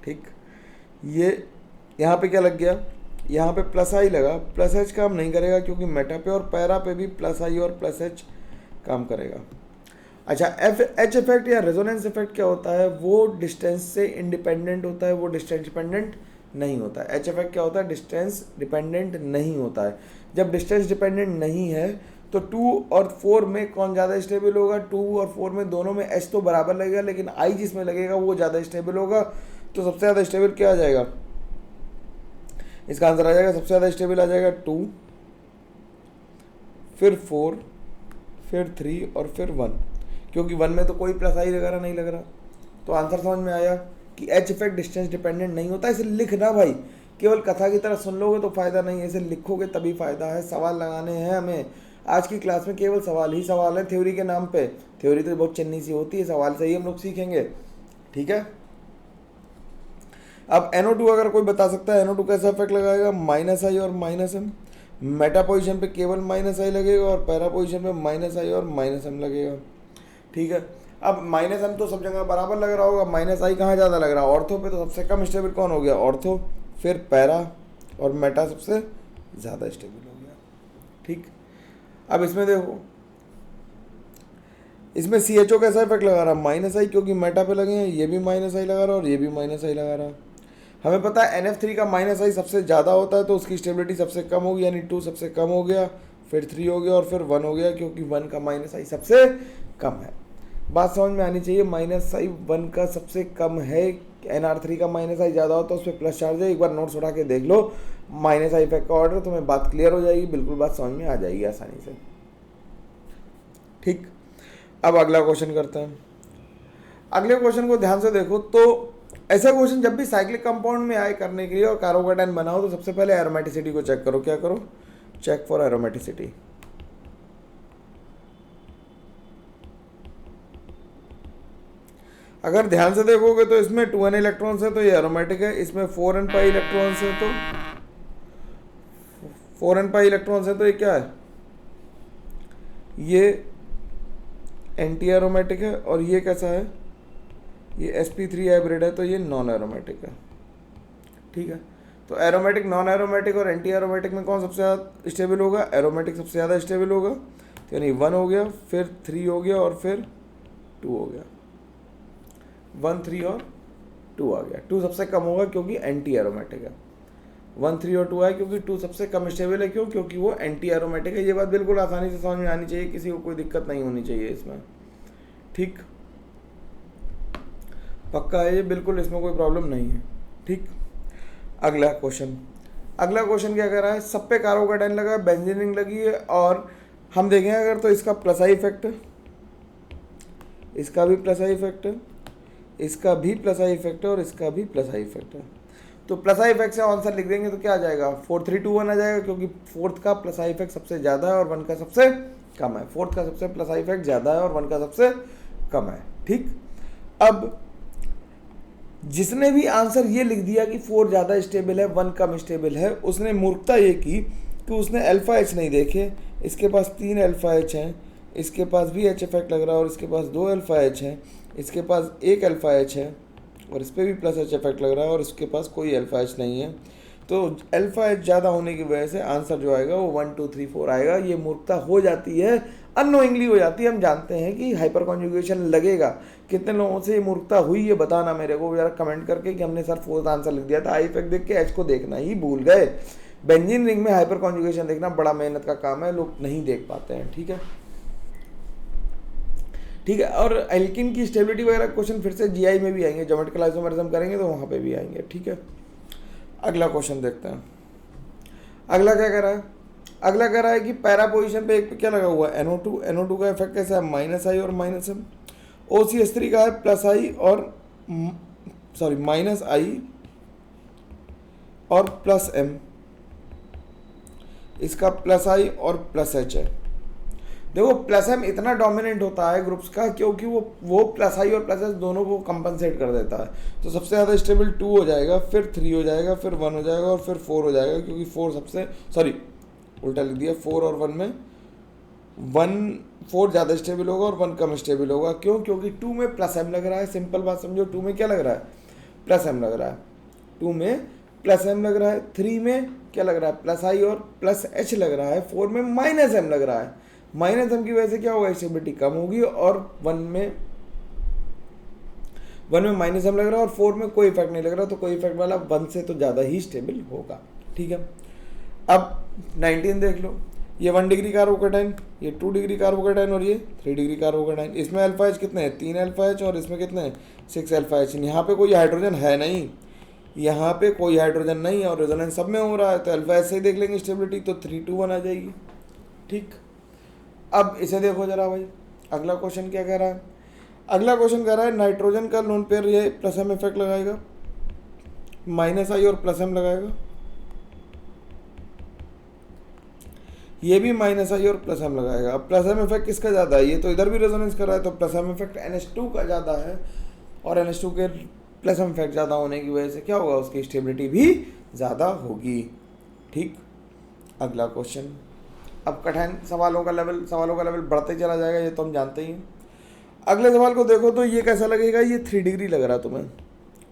ठीक, ये यहाँ पे क्या लग गया, यहाँ पे प्लस आई लगा, प्लस एच काम नहीं करेगा क्योंकि मेटा पे और पैरा पे भी प्लस आई और प्लस एच काम करेगा। अच्छा, एच इफेक्ट या रेजोनेंस इफेक्ट क्या होता है? वो डिस्टेंस से इंडिपेंडेंट होता है, वो डिस्टेंस डिपेंडेंट नहीं होता है। एच इफेक्ट क्या होता है? डिस्टेंस डिपेंडेंट नहीं होता है। जब डिस्टेंस डिपेंडेंट नहीं है तो 2 और 4 में कौन ज़्यादा स्टेबल होगा? 2 और 4 में दोनों में एच तो बराबर लगेगा, लेकिन आई जिसमें लगेगा वो ज़्यादा स्टेबल होगा। तो सबसे ज़्यादा स्टेबल क्या आ जाएगा? इसका आंसर आ जाएगा, सबसे ज़्यादा स्टेबल आ जाएगा 2, फिर 4, फिर 3 और फिर 1, क्योंकि 1 में तो कोई प्लस आई वगैरह नहीं लग रहा। तो आंसर समझ में आया कि एच इफेक्ट डिस्टेंस डिपेंडेंट नहीं होता। इसे लिखना भाई, केवल कथा की तरह सुन लोगे तो फ़ायदा नहीं है, इसे लिखोगे तभी फ़ायदा है। सवाल लगाने हैं हमें आज की क्लास में, केवल सवाल ही सवाल है थ्योरी के नाम पे। थ्योरी तो बहुत चिन्नी सी होती है, सवाल से ही हम लोग सीखेंगे। ठीक है, अब NO2 अगर कोई बता सकता है NO2 कैसा इफेक्ट लगाएगा? माइनस आई और माइनस एम। मेटा पोजीशन पे केवल माइनस आई लगेगा और पैरा पोजीशन पे माइनस आई और माइनस एम लगेगा। ठीक है, अब माइनस एम तो सब जगह बराबर लग रहा होगा, माइनस आई कहाँ ज़्यादा लग रहा है? ऑर्थो पे। तो सबसे कम स्टेबल कौन हो गया? ऑर्थो, फिर पैरा और मेटा सबसे ज़्यादा स्टेबल हो गया। ठीक, अब इसमें देखो, इसमें CHO कैसा इफेक्ट लगा रहा है? माइनस आई, क्योंकि मेटा पे लगे हैं, ये भी माइनस आई लगा रहा है और ये भी माइनस आई लगा रहा है। हमें पता है NF3 का माइनस आई सबसे ज़्यादा होता है, तो उसकी स्टेबिलिटी सबसे कम होगी, यानी 2 सबसे कम हो गया, फिर 3 हो गया और फिर 1 हो गया, क्योंकि 1 का माइनस आई सबसे कम है। बात समझ में आनी चाहिए, माइनस आई 1 का सबसे कम है। NR3 का माइनस आई ज़्यादा होता है, उस पर प्लस चार्ज है। एक बार नोट्स उठा के देख लो माइनस आई इफेक्ट का ऑर्डर, तुम्हें बात क्लियर हो जाएगी, बिल्कुल बात समझ में आ जाएगी आसानी से। ठीक, अब अगला क्वेश्चन करते हैं। अगले क्वेश्चन को ध्यान से देखो। तो ऐसा क्वेश्चन जब भी साइक्लिक कंपाउंड में आए करने के लिए और कार्बोकेटाइन बनाओ, तो सबसे पहले एरोमेटिसिटी को चेक करो। क्या करो? Check for aromaticity. अगर ध्यान से देखोगे तो इसमें 2n इलेक्ट्रॉन्स है तो ये एरोमेटिक है, इसमें 4n पाई इलेक्ट्रॉन्स है तो 4n पाई इलेक्ट्रॉन्स है तो ये क्या है? ये एंटी एरोमेटिक है। और ये कैसा है? ये sp3 हाइब्रिड है तो ये नॉन एरोमेटिक है। ठीक है, तो एरोमेटिक, नॉन एरोमेटिक और एंटी एरोमेटिक में कौन सबसे ज़्यादा स्टेबल होगा? एरोमेटिक सबसे ज़्यादा स्टेबल होगा। तो यानी 1 हो गया, फिर 3 हो गया और फिर 2 हो गया। 1, 3 और 2 आ गया। 2 सबसे कम होगा क्योंकि एंटी एरोमेटिक है। 1, 3 और 2 है क्योंकि 2 सबसे कम स्टेबल है। क्यों? क्योंकि वो एंटी एरोमेटिक है। ये बात बिल्कुल आसानी से समझ में आनी चाहिए, किसी को कोई दिक्कत नहीं होनी चाहिए इसमें। ठीक, पक्का है ये, बिल्कुल इसमें कोई प्रॉब्लम नहीं है। ठीक, अगला क्वेश्चन। अगला क्वेश्चन क्या कर रहा है? सब पे कार्बोकेटाइन लगा है, बेंजीन रिंग लगी है, और हम देखें अगर तो इसका प्लस आई इफेक्ट है, इसका भी प्लस आई इफेक्ट है, इसका भी प्लस आई इफेक्ट है और इसका भी प्लस आई इफेक्ट है। तो प्लस आई इफेक्ट से आंसर लिख देंगे तो क्या आ जाएगा? 4, 3, 2, 1 आ जाएगा, क्योंकि 4th का प्लस आई इफेक्ट सबसे ज़्यादा है और 1 का सबसे कम है। 4th का सबसे प्लस आई इफेक्ट ज़्यादा है और 1 का सबसे कम है। ठीक, अब जिसने भी आंसर ये लिख दिया कि 4 ज़्यादा स्टेबल है 1 कम स्टेबल है, उसने मूर्खता ये की कि उसने अल्फा एच नहीं देखे। इसके पास 3 अल्फा एच हैं, इसके पास भी एच इफेक्ट लग रहा है और इसके पास 2 अल्फा एच हैं, इसके पास 1 अल्फा एच है और इस पर भी प्लस एच इफेक्ट लग रहा है और इसके पास कोई अल्फा एच नहीं है। तो अल्फा एच ज़्यादा होने की वजह से आंसर जो आएगा वो 1 2 3 4 आएगा। ये मूर्खता हो जाती है, अननोइंगली हो जाती है। हम जानते हैं कि हाइपर कॉन्जुगेशन लगेगा। कितने लोगों से ये मूर्खता हुई ये बताना मेरे को जरा कमेंट करके कि हमने सर फोर्थ आंसर लिख दिया था, आई इफेक्ट देख के एच को देखना ही भूल गए। बेंजीन रिंग में हाइपर कॉन्जुगेशन देखना बड़ा मेहनत का काम है, लोग नहीं देख पाते हैं। ठीक है, ठीक है। और एल्किन की स्टेबिलिटी वगैरह क्वेश्चन फिर से जीआई में भी आएंगे, ज्योमेट्रिकल आइसोमरिज्म करेंगे तो वहाँ पे भी आएंगे। ठीक है, अगला क्वेश्चन देखते हैं। अगला क्या कह रहा है? अगला कह रहा है कि पैरा पोजीशन पे एक पे क्या लगा हुआ है? NO2। NO2 का इफेक्ट कैसा है? -I और -M। OCH3 का है +I और सॉरी -I और +M। इसका +I और +H है। देखो +M इतना डोमिनेंट होता है ग्रुप्स का क्योंकि वो +I और +H दोनों को कंपनसेट कर देता है। तो सबसे ज़्यादा स्टेबल 2 हो जाएगा, फिर 3 हो जाएगा, फिर 1 हो जाएगा और फिर 4 हो जाएगा, क्योंकि 4 सबसे सॉरी उल्टा लिख दिया। 4 और 1 में 4 ज़्यादा स्टेबल होगा और 1 कम स्टेबल होगा। क्यों? क्योंकि 2 में +M लग रहा है। सिंपल बात समझो, 2 में क्या लग रहा है? +M लग रहा है। 2 में +M लग रहा है। 3 में क्या लग रहा है? +I और +H लग रहा है। 4 में -M लग रहा है। -M की वजह से क्या होगा? स्टेबिलिटी कम होगी। और 1 में -M लग रहा है और 4 में कोई इफेक्ट नहीं लग रहा, तो कोई इफेक्ट वाला 1 से तो ज़्यादा ही स्टेबल होगा। ठीक है, अब 19 देख लो। ये 1 डिग्री कार्बोकेटाइन, ये 2 डिग्री कार्बोकेटाइन और ये 3 डिग्री कार्बोकेटाइन। इसमें अल्फा एच कितने हैं? 3 अल्फा एच और इसमें कितने हैं? 6 अल्फा एच। यहाँ पे कोई हाइड्रोजन है नहीं, यहाँ पे कोई हाइड्रोजन नहीं है और रेजोनेंस सब में हो रहा है, तो अल्फा एच से ही देख लेंगे स्टेबिलिटी, तो 3 2 1 आ जाएगी। ठीक, अब इसे देखो जरा भाई, अगला क्वेश्चन क्या कह रहा है? अगला क्वेश्चन कह रहा है नाइट्रोजन का लोन पेयर ये +M इफेक्ट लगाएगा, -I और +M लगाएगा, ये भी -I और +M लगाएगा। अब +M इफेक्ट किसका ज़्यादा है? ये तो इधर भी रेजोनेंस कर रहा है, तो +M इफेक्ट NH2 का ज़्यादा है और NH2 के +M इफेक्ट ज़्यादा होने की वजह से क्या होगा? उसकी स्टेबिलिटी भी ज़्यादा होगी। ठीक, अगला क्वेश्चन। अब कठिन सवालों का लेवल बढ़ते चला जाएगा, ये तो हम जानते ही हैं। अगले सवाल को देखो तो ये कैसा लगेगा? ये 3 डिग्री लग रहा है तुम्हें।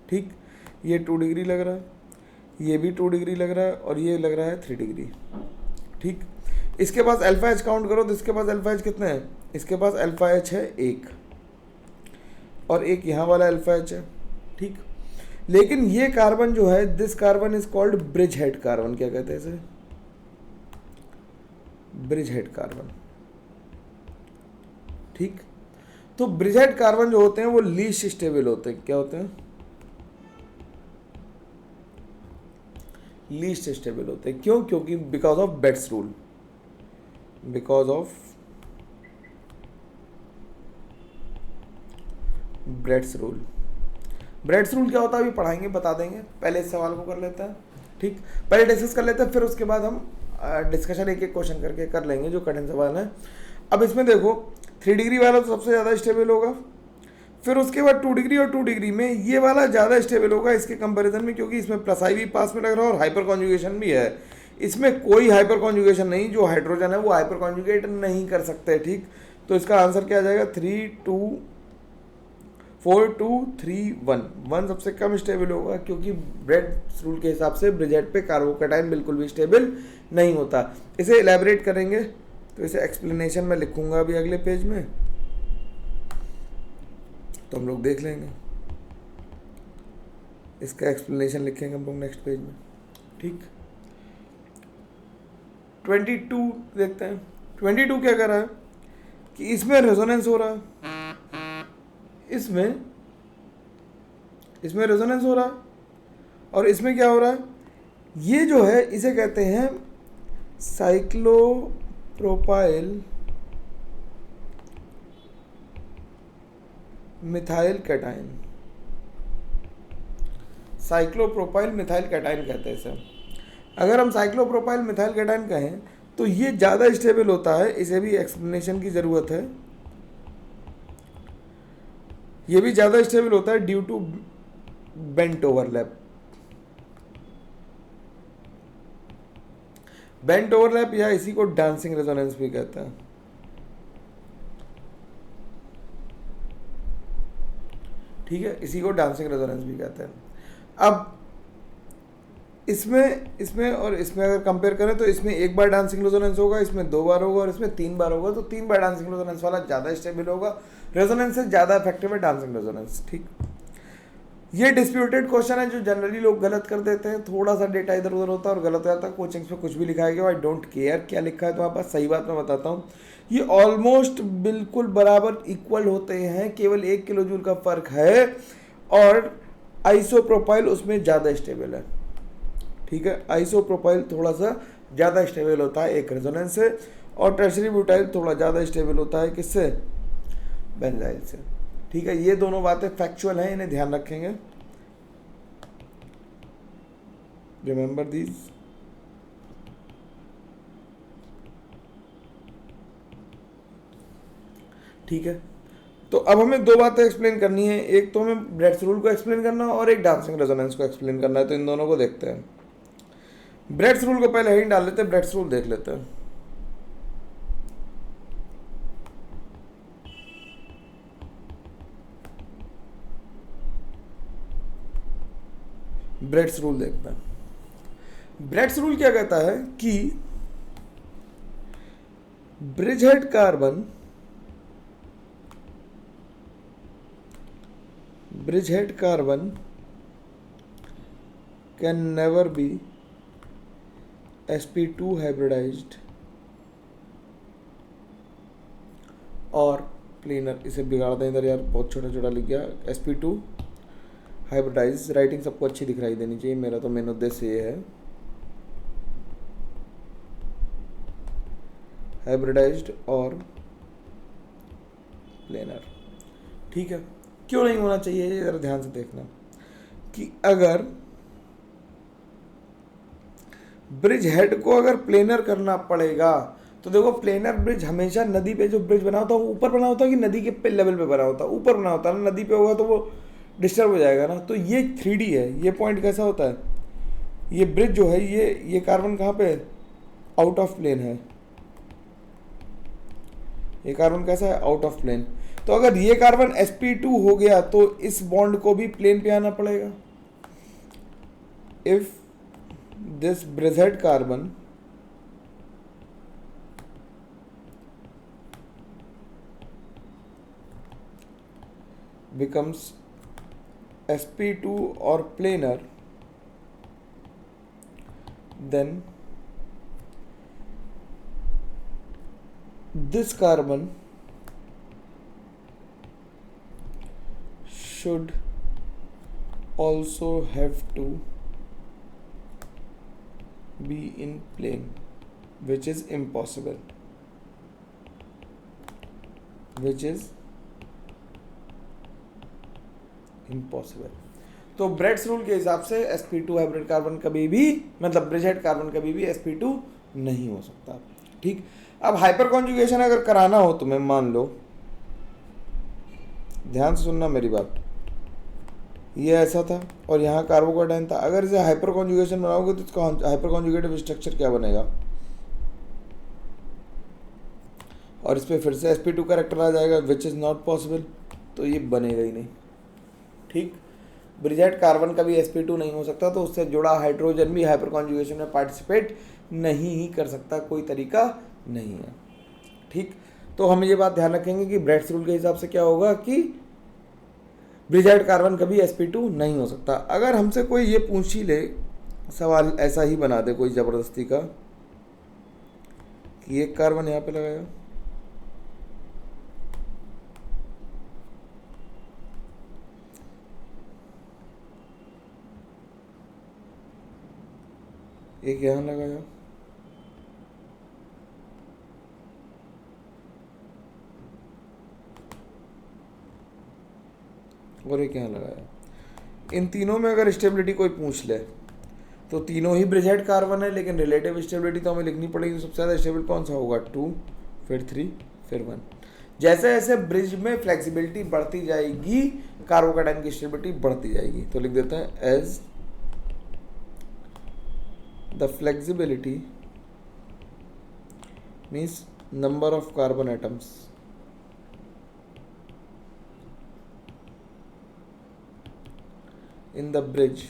ठीक, ये 2 डिग्री लग रहा है, ये भी 2 डिग्री लग रहा है और ये लग रहा है 3 डिग्री। ठीक, इसके पास अल्फा एच काउंट करो तो इसके पास अल्फा एच कितने हैं? इसके पास अल्फा एच है 1 और एक यहाँ वाला अल्फा एच है। ठीक, लेकिन ये कार्बन जो है, this carbon is called bridge head carbon. क्या कहते हैं इसे? Bridge head carbon. ठीक, तो ब्रिज हेड कार्बन जो होते हैं वो लीस्ट स्टेबल होते हैं। क्या होते हैं? लीस्ट स्टेबल होते हैं। क्यों? क्योंकि because of Bredt's rule. Because of Bredt's rule. Bredt's rule क्या होता है अभी पढ़ाएंगे, बता देंगे। पहले इस सवाल को कर लेते हैं। ठीक, पहले डिस्कस कर लेते हैं, फिर उसके बाद हम डिस्कशन एक एक क्वेश्चन करके कर लेंगे जो कठिन सवाल है। अब इसमें देखो 3 डिग्री वाला तो सबसे ज़्यादा स्टेबल होगा, फिर उसके बाद 2 डिग्री और 2 डिग्री में ये वाला ज़्यादा स्टेबल होगा इसके कंपैरिजन में, क्योंकि इसमें +I भी पास में लग रहा है और हाइपर कॉन्जुगेशन भी है। इसमें कोई हाइपर कॉन्जुगेशन नहीं, जो हाइड्रोजन है वो हाइपर कॉन्जुगेट नहीं कर सकते। ठीक, तो इसका आंसर क्या आ जाएगा? 3 2 4 2 3 1। 1 सबसे कम स्टेबल होगा क्योंकि ब्रेड्स रूल के हिसाब से ब्रिजेट पे कार्बोकेटाइन बिल्कुल भी स्टेबल नहीं होता। इसे इलेबरेट करेंगे तो इसे एक्सप्लेनेशन में लिखूंगा अभी अगले पेज में, तो हम लोग देख लेंगे। इसका एक्सप्लेनेशन लिखेंगे हम लोग नेक्स्ट पेज में। ठीक, 22 देखते हैं। 22 क्या कर रहा है कि इसमें रेजोनेंस हो रहा है, इसमें रेजोनेंस हो रहा है और इसमें क्या हो रहा है? ये जो है इसे कहते हैं cyclopropyl methyl cation. Cyclopropyl methyl cation कहते हैं इसे। अगर हम साइक्लोप्रोपाइल मिथाइल कैटाइन कहें तो ये ज़्यादा स्टेबल होता है, इसे भी एक्सप्लेनेशन की ज़रूरत है। ये भी ज़्यादा स्टेबल होता है due to bent overlap. Bent overlap या इसी को डांसिंग रेजोनेंस भी कहते हैं। ठीक है, इसी को डांसिंग रेजोनेंस भी कहते हैं। अब इसमें इसमें और इसमें अगर कंपेयर करें तो इसमें एक बार डांसिंग रेजोनेंस होगा, इसमें 2 बार होगा और इसमें 3 बार होगा। तो 3 बार डांसिंग रेजोनेंस वाला ज़्यादा स्टेबल होगा, रेजोनेंस से ज़्यादा इफेक्टिव है डांसिंग रेजोनेंस। ठीक, ये डिस्प्यूटेड क्वेश्चन है जो जनरली लोग गलत कर देते हैं, थोड़ा सा डेटा इधर उधर होता है और गलत हो जाता है। कोचिंग्स में कुछ भी लिखा है, आई डोंट केयर क्या लिखा है तुम्हारे पास, सही बात मैं बताता हूँ। ये ऑलमोस्ट बिल्कुल बराबर इक्वल होते हैं, केवल 1 किलो जूल का फर्क है और आइसोप्रोपाइल उसमें ज़्यादा स्टेबल है। ठीक है, आइसोप्रोपाइल थोड़ा सा ज़्यादा स्टेबल होता है एक रेजोनेंस से, और टर्शरी ब्यूटाइल थोड़ा ज़्यादा स्टेबल होता है किससे, बेंजाइल से। ठीक है, ये दोनों बातें फैक्चुअल हैं, इन्हें ध्यान रखेंगे, रिमेंबर दीज। ठीक है, तो अब हमें 2 बातें एक्सप्लेन करनी है, एक तो हमें ब्रेड्स रूल को एक्सप्लेन करना है और एक डांसिंग रेजोनेंस को एक्सप्लेन करना है। तो इन दोनों को देखते हैं। ब्रेड्स रूल को पहले ही डाल लेते हैं, ब्रेड्स रूल देख लेते हैं। ब्रेड्स रूल देखते हैं। ब्रेड्स रूल क्या कहता है कि bridgehead carbon can never be sp2 hybridized और प्लेनर। इसे बिगाड़ दें इधर यार, बहुत छोटा छोटा लिख गया। sp2 हाइब्रिडाइज, राइटिंग सबको अच्छी दिखाई देनी चाहिए, मेरा तो मेन उद्देश्य ये है। हाइब्रिडाइज्ड और प्लेनर। ठीक है, क्यों नहीं होना चाहिए ये जरा ध्यान से देखना कि अगर ब्रिज हेड को अगर प्लेनर करना पड़ेगा तो देखो, प्लेनर ब्रिज हमेशा नदी पे जो ब्रिज बना होता है वो ऊपर बना होता है कि नदी के लेवल पे बना होता है, ऊपर बना होता है ना। नदी पे होगा तो वो डिस्टर्ब हो जाएगा ना। तो ये 3D है, ये पॉइंट कैसा होता है, ये ब्रिज जो है ये कार्बन कहाँ पे, आउट ऑफ प्लेन है। ये कार्बन कैसा है, आउट ऑफ प्लेन। तो अगर ये कार्बन sp2 हो गया तो इस बॉन्ड को भी प्लेन पे आना पड़ेगा। If this bridgehead carbon becomes sp2 or planar, then this carbon should also have to be in plane, which is impossible, तो ब्रेड्स रूल के हिसाब से sp2 हाइब्रिड कार्बन कभी भी, मतलब ब्रिजहेड कार्बन कभी भी sp2 नहीं हो सकता। ठीक, अब हाइपर कॉन्जुगेशन अगर कराना हो तुम्हें, मान लो, ध्यान से सुनना मेरी बात, ये ऐसा था और यहाँ कार्बोकेटाइन था। अगर इसे हाइपर कॉन्जुगेशन बनाओगे तो इसका हाइपर कॉन्जुगेटिव स्ट्रक्चर क्या बनेगा, और इस पर फिर से sp2 कैरेक्टर आ जाएगा, विच इज़ नॉट पॉसिबल। तो ये बनेगा ही नहीं। ठीक, ब्रिजहेड कार्बन का भी sp2 नहीं हो सकता, तो उससे जुड़ा हाइड्रोजन भी हाइपर कॉन्जुगेशन में पार्टिसिपेट नहीं ही कर सकता, कोई तरीका नहीं है। ठीक, तो हम ये बात ध्यान रखेंगे कि ब्रेड्स रूल के हिसाब से क्या होगा कि ब्रिजहेड कार्बन कभी sp2 नहीं हो सकता। अगर हमसे कोई ये पूछ ही ले, सवाल ऐसा ही बना दे कोई ज़बरदस्ती का कि एक कार्बन यहाँ पे लगाया, एक यहाँ लगाया, और एक यहाँ लगाया, इन तीनों में अगर स्टेबिलिटी कोई पूछ ले तो तीनों ही ब्रिजहेड कार्बन है, लेकिन रिलेटिव स्टेबिलिटी तो हमें लिखनी पड़ेगी। सबसे ज़्यादा स्टेबल कौन सा होगा, 2, फिर 3, फिर 1। जैसे जैसे ब्रिज में फ्लेक्सिबिलिटी बढ़ती जाएगी, कार्बोकेटाइन की स्टेबिलिटी बढ़ती जाएगी। तो लिख देते हैं as the flexibility means number of carbon atoms in the bridge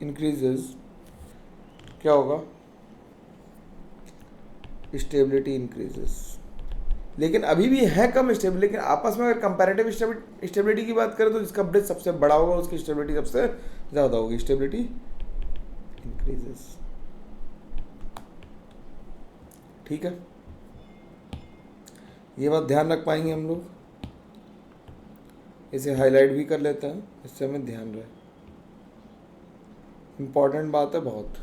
increases क्या होगा, स्टेबिलिटी इंक्रीजेस। लेकिन अभी भी है कम स्टेबल, लेकिन आपस में अगर कंपैरेटिव स्टेबिलिटी की बात करें तो जिसका ब्रिज सबसे बड़ा होगा उसकी स्टेबिलिटी सबसे ज़्यादा होगी, स्टेबिलिटी इंक्रीजेस। ठीक है, ये बात ध्यान रख पाएंगे हम लोग, इसे हाईलाइट भी कर लेते हैं, इससे हमें ध्यान रहे, इम्पॉर्टेंट बात है बहुत।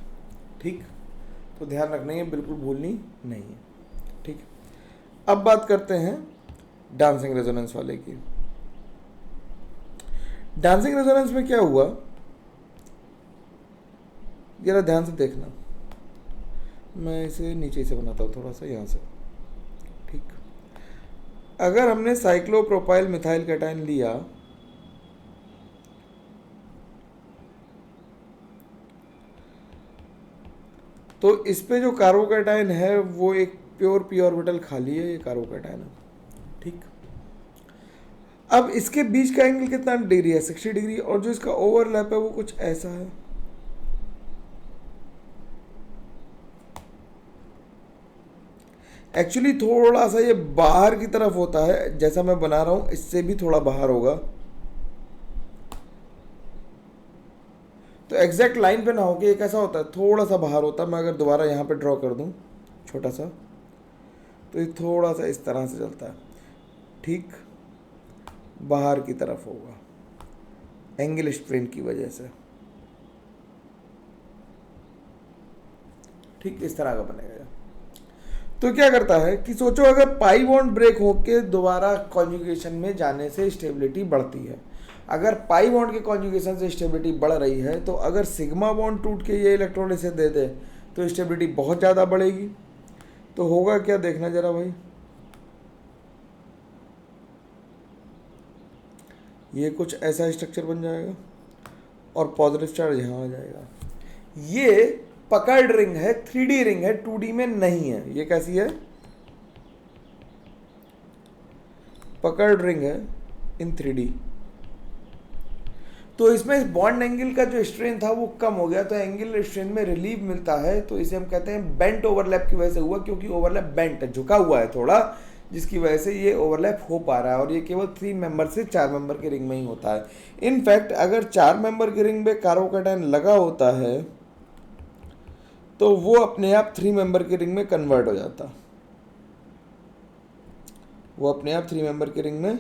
ठीक, तो ध्यान रखनी है, बिल्कुल भूलनी नहीं है। ठीक, अब बात करते हैं डांसिंग रेजोनेंस वाले की। डांसिंग रेजोनेंस में क्या हुआ, जरा ध्यान से देखना, मैं इसे नीचे से बनाता हूँ थोड़ा सा, यहाँ से। ठीक, अगर हमने साइक्लोप्रोपाइल मिथाइल कैटायन लिया तो इस पे जो कार्बोकैटायन है वो एक प्योर पी ऑर्बिटल खाली है, ये कार्बोकैटायन है। ठीक, अब इसके बीच का एंगल कितना डिग्री है, 60 डिग्री, और जो इसका ओवरलैप है वो कुछ ऐसा है। एक्चुअली थोड़ा सा ये बाहर की तरफ होता है, जैसा मैं बना रहा हूं इससे भी थोड़ा बाहर होगा, तो एग्जैक्ट लाइन पे ना हो कि ये कैसा होता है, थोड़ा सा बाहर होता है। मैं अगर दोबारा यहाँ पे ड्रॉ कर दूं छोटा सा, तो ये थोड़ा सा इस तरह से चलता है। ठीक, बाहर की तरफ होगा एंगल स्ट्रेन की वजह से। ठीक, इस तरह का बनेगा। तो क्या करता है कि सोचो अगर पाई बॉन्ड ब्रेक होके दोबारा कॉन्जुगेशन में जाने से स्टेबिलिटी बढ़ती है, अगर पाई बॉन्ड के कॉन्जुगेशन से स्टेबिलिटी बढ़ रही है, तो अगर सिग्मा बॉन्ड टूट के ये इलेक्ट्रॉन इसे दे दे तो स्टेबिलिटी बहुत ज़्यादा बढ़ेगी। तो होगा क्या, देखना जरा भाई, ये कुछ ऐसा स्ट्रक्चर बन जाएगा और पॉजिटिव चार्ज यहाँ आ जाएगा। ये पकड़ रिंग है, 3D रिंग है, 2D में नहीं है। ये कैसी है, पकड़ रिंग है इन 3D। तो इसमें इस बॉन्ड एंगल का जो स्ट्रेन था वो कम हो गया, तो एंगल स्ट्रेन में रिलीफ मिलता है। तो इसे हम कहते हैं बेंट ओवरलैप की वजह से हुआ, क्योंकि ओवरलैप बेंट है, झुका हुआ है थोड़ा, जिसकी वजह से ये ओवरलैप हो पा रहा है। और ये केवल 3 मेंबर से 4 मेंबर के रिंग में ही होता है। इनफैक्ट अगर 4 मेंबर के रिंग में कार्बोकैटायन लगा होता है तो वो अपने आप 3 मेंबर के रिंग में कन्वर्ट हो जाता, वो अपने आप 3 मेंबर के रिंग में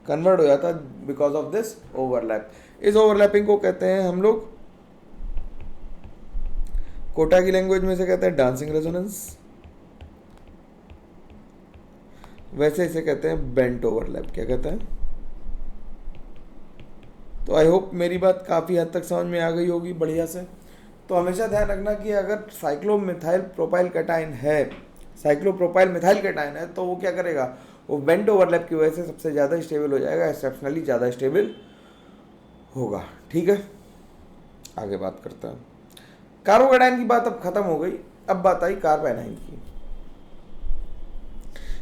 कन्वर्ट हो जाता बिकॉज ऑफ दिस ओवरलैप। इस ओवरलैपिंग को कहते हैं हम लोग, कोटा की लैंग्वेज में से कहते हैं डांसिंग रेजोनेंस, वैसे इसे कहते हैं बेंट ओवरलैप। क्या कहते हैं, तो आई होप मेरी बात काफ़ी हद तक समझ में आ गई होगी बढ़िया से। तो हमेशा ध्यान रखना कि अगर साइक्लोप्रोपाइल मिथाइल कैटायन है तो वो क्या करेगा, वो बेंट ओवरलैप की वजह से सबसे ज़्यादा स्टेबल हो जाएगा, एक्सेप्शनली ज़्यादा स्टेबल होगा। ठीक है, आगे बात करते हैं। कार्बोकैटायन की बात अब खत्म हो गई, अब बात आई कार्बोनाइन की।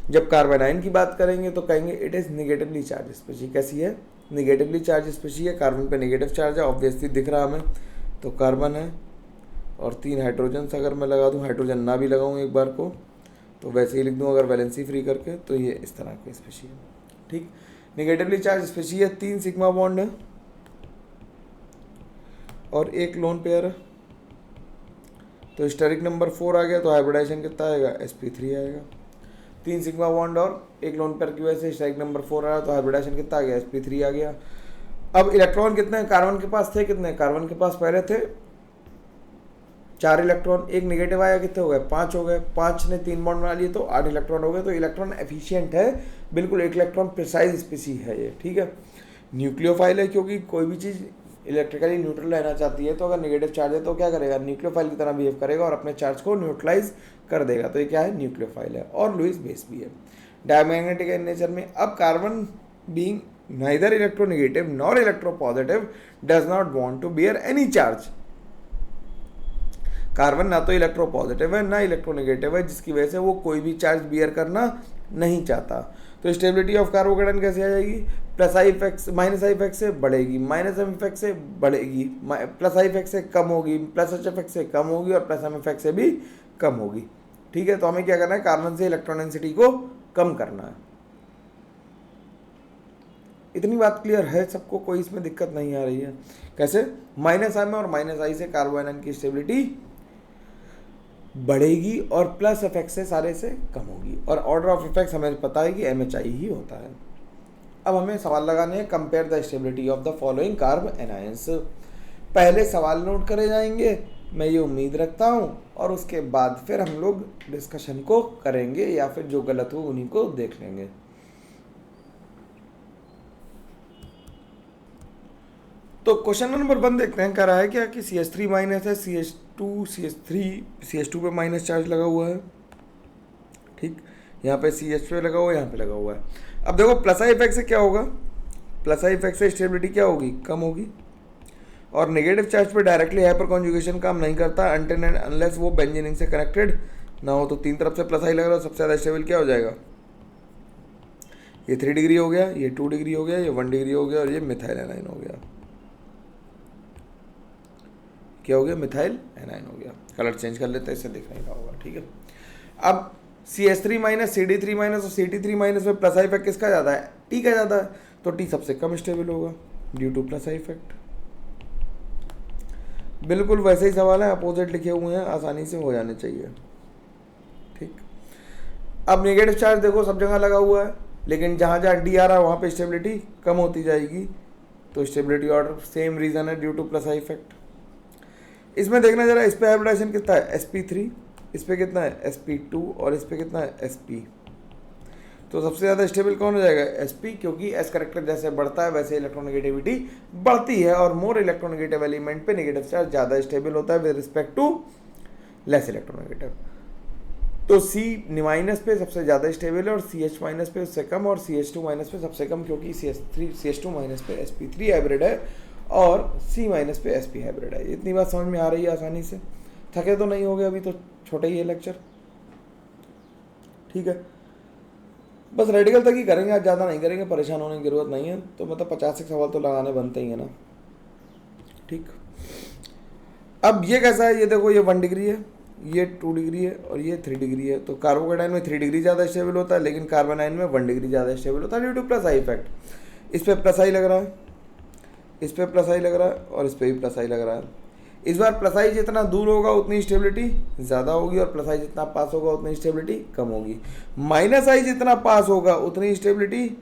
जब कार्बोनाइन की बात करेंगे तो कहेंगे it is negatively charge species. कैसी है, निगेटिवली चार्ज स्पीशीज है, कार्बन पे निगेटिव चार्ज है, ऑब्वियसली दिख रहा हमें, तो कार्बन है और 3 हाइड्रोजन अगर मैं लगा दूं, हाइड्रोजन ना भी लगाऊं एक बार को, तो वैसे ही लिख दूं अगर वैलेंसी फ्री करके, तो ये इस तरह की स्पीशीज है। ठीक, निगेटिवली चार्ज स्पीशीज है, 3 सिग्मा बॉन्ड है और 1 लोन पेयर है। तो स्टेरिक नंबर 4 आ गया, तो हाइब्रिडाइजेशन कितना आएगा, sp3 आएगा। 3 सिग्मा बॉन्ड और 1 लोन पेयर की वजह से स्टेरिक नंबर 4 आया, तो हाइब्रिडाइजेशन कितना आ गया, sp3 आ गया। अब इलेक्ट्रॉन कितने हैं कार्बन के पास, थे कितने, कार्बन के पास पहले थे 4 इलेक्ट्रॉन, 1 निगेटिव आया, कितने हो गए, 5 हो गए। 5 ने 3 बॉन्ड बना लिए तो 8 इलेक्ट्रॉन हो गए। तो इलेक्ट्रॉन एफिशिएंट है, बिल्कुल 1 इलेक्ट्रॉन प्रिसाइज स्पीशीज है ये। ठीक है, न्यूक्लियोफाइल है, क्योंकि कोई भी चीज़ इलेक्ट्रिकली न्यूट्रल रहना चाहती है, तो अगर नेगेटिव चार्ज है तो क्या करेगा, न्यूक्लियोफाइल की तरह बिहेव करेगा और अपने चार्ज को न्यूट्रलाइज कर देगा। तो ये क्या है, न्यूक्लियोफाइल है। और लुईस बेस भी है, डायमैग्नेटिक है नेचर में। अब carbon being neither electronegative nor electropositive does not want to bear any charge। Carbon ना तो इलेक्ट्रोपॉजिटिव है ना इलेक्ट्रोनेगेटिव है, जिसकी वजह से वो कोई भी चार्ज बियर करना नहीं चाहता। तो स्टेबिलिटी ऑफ कार्बोकेटाइन कैसे आ जाएगी, plus I effect minus I effect से बढ़ेगी, माइनस एम इफेक्ट से बढ़ेगी, प्लस आई इफेक्ट से कम होगी, प्लस एच इफेक्ट से कम होगी और प्लस एम इफेक्ट से भी कम होगी। ठीक है, तो हमें क्या करना है, कार्बन से इलेक्ट्रॉन डेंसिटी को कम करना है। इतनी बात क्लियर है सबको, कोई इसमें दिक्कत नहीं आ रही है। कैसे, माइनस आई में और माइनस आई से कार्बोनाइन की स्टेबिलिटी बढ़ेगी और प्लस इफेक्ट से सारे से कम होगी, और ऑर्डर ऑफ इफेक्ट्स हमें पता है कि MHI ही होता है। अब हमें सवाल लगाने हैं, compare the stability of the following carb anions. पहले सवाल नोट करे जाएंगे, मैं ये उम्मीद रखता हूँ, और उसके बाद फिर हम लोग डिस्कशन को करेंगे या फिर जो गलत हो उन्हीं को देख लेंगे। तो क्वेश्चन नंबर 1 देखते हैं, कह रहा है क्या कि CH3 माइनस है, CH2 पे माइनस चार्ज लगा हुआ है। ठीक, यहाँ पे CH पे लगा हुआ है, यहाँ पे लगा हुआ है। अब देखो प्लस आई इफेक्ट से क्या होगा, प्लस आई इफेक्ट से स्टेबिलिटी क्या होगी, कम होगी, और नेगेटिव चार्ज पे डायरेक्टली हाइपर कॉन्जुगेशन काम नहीं करता अनटिल एंड अनलेस वो बेंजीनिंग से कनेक्टेड ना हो। तो तीन तरफ से प्लस आई लग रहा है, सबसे ज़्यादा स्टेबल क्या हो जाएगा, ये 3 डिग्री हो गया, ये 2 डिग्री हो गया, ये 1 डिग्री हो गया, और ये मिथाइल एनाइन हो गया। क्या हो गया, मिथाइल एनाइन हो गया। कलर चेंज कर लेते हैं, इससे दिख नहीं रहा होगा। ठीक है, अब CH3 माइनस, CD3 माइनस और CT3 माइनस में प्लस आई इफेक्ट किसका ज़्यादा है, T का ज़्यादा है, तो T सबसे कम स्टेबल होगा due two plus I effect. बिल्कुल वैसे ही सवाल है, अपोजिट लिखे हुए हैं, आसानी से हो जाने चाहिए। ठीक, अब नेगेटिव चार्ज देखो सब जगह लगा हुआ है, लेकिन जहाँ जहाँ D आ रहा है वहाँ पे स्टेबिलिटी कम होती जाएगी, तो स्टेबिलिटी ऑर्डर सेम रीज़न है, due two plus I effect. इसमें देखना जरा, इस पे हाइब्रिडाइजेशन कितना है, sp3, इस पे कितना है sp2, और इस पे कितना है sp। तो सबसे ज़्यादा स्टेबल कौन हो जाएगा, sp, क्योंकि s करेक्टर जैसे बढ़ता है वैसे इलेक्ट्रोनेगेटिविटी बढ़ती है, और मोर इलेक्ट्रोनेगेटिव एलिमेंट पे नेगेटिव चार्ज ज़्यादा स्टेबल होता है with respect to less electronegative. तो C माइनस पे सबसे ज़्यादा स्टेबल है, और CH माइनस पे उससे कम, और CH2 माइनस पे सबसे कम, क्योंकि CH2 माइनस पे sp3 हाइब्रिड है और C माइनस पे sp हाइब्रिड है। इतनी बात समझ में आ रही है आसानी से, थके तो नहीं हो गए, अभी तो छोटा ही है लेक्चर। ठीक है, बस रेडिकल तक ही करेंगे आज, ज़्यादा नहीं करेंगे, परेशान होने की जरूरत नहीं है। तो मतलब 50 सवाल तो लगाने बनते ही है ना। ठीक, अब ये कैसा है, ये देखो, ये 1 डिग्री है, ये 2 डिग्री है, और ये 3 डिग्री है। तो कार्बोकेटाइन में 3 डिग्री ज़्यादा स्टेबल होता है, लेकिन कार्बोनाइन में 1 डिग्री ज़्यादा स्टेबल होता है due two plus I effect. इस पर प्लस आई लग रहा है, इस पे प्लस आई लग रहा है, और इस पे भी प्लस आई लग रहा है। इस बार प्लस आई जितना दूर होगा उतनी स्टेबिलिटी ज़्यादा होगी, और प्लस आई जितना पास होगा उतनी स्टेबिलिटी कम होगी। माइनस आई जितना पास होगा उतनी स्टेबिलिटी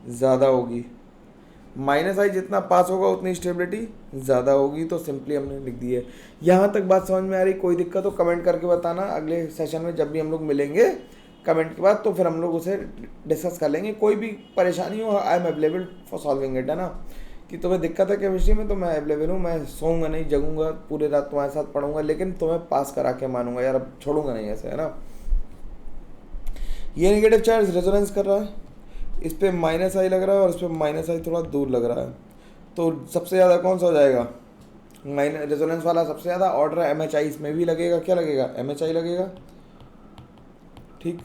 ज़्यादा होगी, माइनस आई जितना पास होगा उतनी स्टेबिलिटी ज़्यादा होगी। तो सिंपली हमने लिख दी है। यहाँ तक बात समझ में आ रही, कोई दिक्कत हो कमेंट करके बताना, अगले सेशन में जब भी हम लोग मिलेंगे कमेंट के बाद, तो फिर हम लोग उसे डिस्कस कर लेंगे। कोई भी परेशानी हो, I am available for solving it, है ना, कि तुम्हें दिक्कत है केमिस्ट्री में तो मैं अवेलेबल हूँ, मैं सोऊंगा नहीं, जगूंगा, पूरे रात तुम्हारे साथ पढ़ूंगा, लेकिन तुम्हें पास करा के मानूंगा यार, अब छोड़ूंगा नहीं ऐसे, है ना। ये नेगेटिव चार्ज रेजोनेंस कर रहा है, इस पर माइनस आई लग रहा है, और इस पर माइनस आई थोड़ा दूर लग रहा है। तो सबसे ज़्यादा कौन सा हो जाएगा, माइनस रेजोनेंस वाला सबसे ज़्यादा। ऑर्डर MHI इसमें भी लगेगा, क्या लगेगा, MHI लगेगा। ठीक,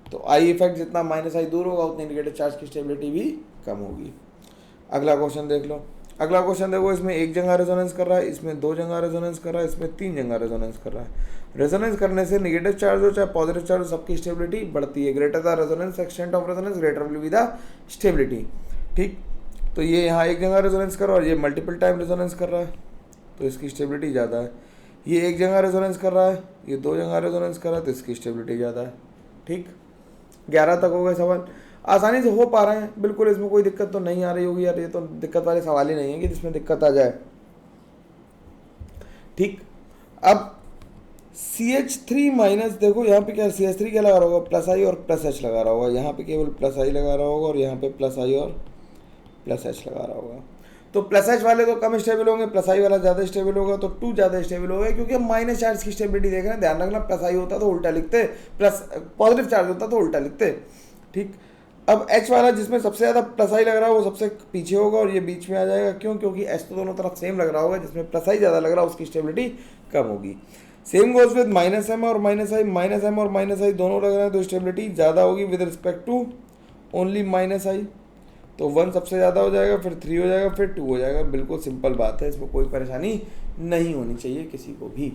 तो आई इफेक्ट जितना माइनस आई दूर होगा उतनी नेगेटिव चार्ज की स्टेबिलिटी भी कम होगी। अगला क्वेश्चन देख लो, अगला क्वेश्चन देखो, इसमें एक जगह रेजोनेंस कर रहा है, इसमें 2 जगह रेजोनेंस कर रहा है, इसमें 3 जगह रेजोनेंस कर रहा है। रेजोनेंस करने से नेगेटिव चार्ज हो चाहे पॉजिटिव चार्ज हो, सबकी स्टेबिलिटी बढ़ती है। Greater the resonance extent of resonance greater will be the stability. ठीक, तो ये यहाँ एक जगह रेजोनेंस कर रहा है और ये मल्टीपल टाइम रेजोनेंस कर रहा है, तो इसकी स्टेबिलिटी ज़्यादा है। ये एक जगह रेजोनेंस कर रहा है, ये 2 जगह रेजोनेंस कर रहा है, तो इसकी स्टेबिलिटी ज़्यादा है। ठीक, 11 तक हो गए सवाल, आसानी से हो पा रहे हैं बिल्कुल, इसमें कोई दिक्कत तो नहीं आ रही होगी यार, ये तो दिक्कत वाले सवाल ही नहीं है कि जिसमें दिक्कत आ जाए। ठीक, अब CH3 माइनस देखो, यहाँ पे क्या CH3 क्या लगा रहा होगा, प्लस आई और प्लस एच लगा रहा होगा, यहाँ पे केवल प्लस आई लगा रहा होगा, और यहाँ पे प्लस आई और प्लस एच लगा रहा होगा। तो प्लस एच वाले तो कम स्टेबल होंगे, प्लस आई वाला ज़्यादा स्टेबल होगा, तो 2 ज़्यादा स्टेबल होगा, क्योंकि हम माइनस चार्ज की स्टेबिलिटी देख रहे हैं। ध्यान रखना, प्लस आई होता तो उल्टा लिखते, प्लस पॉजिटिव चार्ज होता तो उल्टा लिखते। ठीक, अब H वाला जिसमें सबसे ज़्यादा प्लस आई लग रहा है वो सबसे पीछे होगा, और ये बीच में आ जाएगा। क्यों, क्योंकि H तो दोनों तरफ सेम लग रहा होगा, जिसमें प्लस आई ज़्यादा लग रहा है उसकी स्टेबिलिटी कम होगी। Same goes with minus M और माइनस आई, माइनस एम और माइनस आई दोनों लग रहे हैं तो स्टेबिलिटी ज़्यादा होगी with respect to only minus I. तो 1 सबसे ज़्यादा हो जाएगा, फिर 3 हो जाएगा, फिर 2 हो जाएगा। बिल्कुल सिंपल बात है, इसमें कोई परेशानी नहीं होनी चाहिए किसी को भी।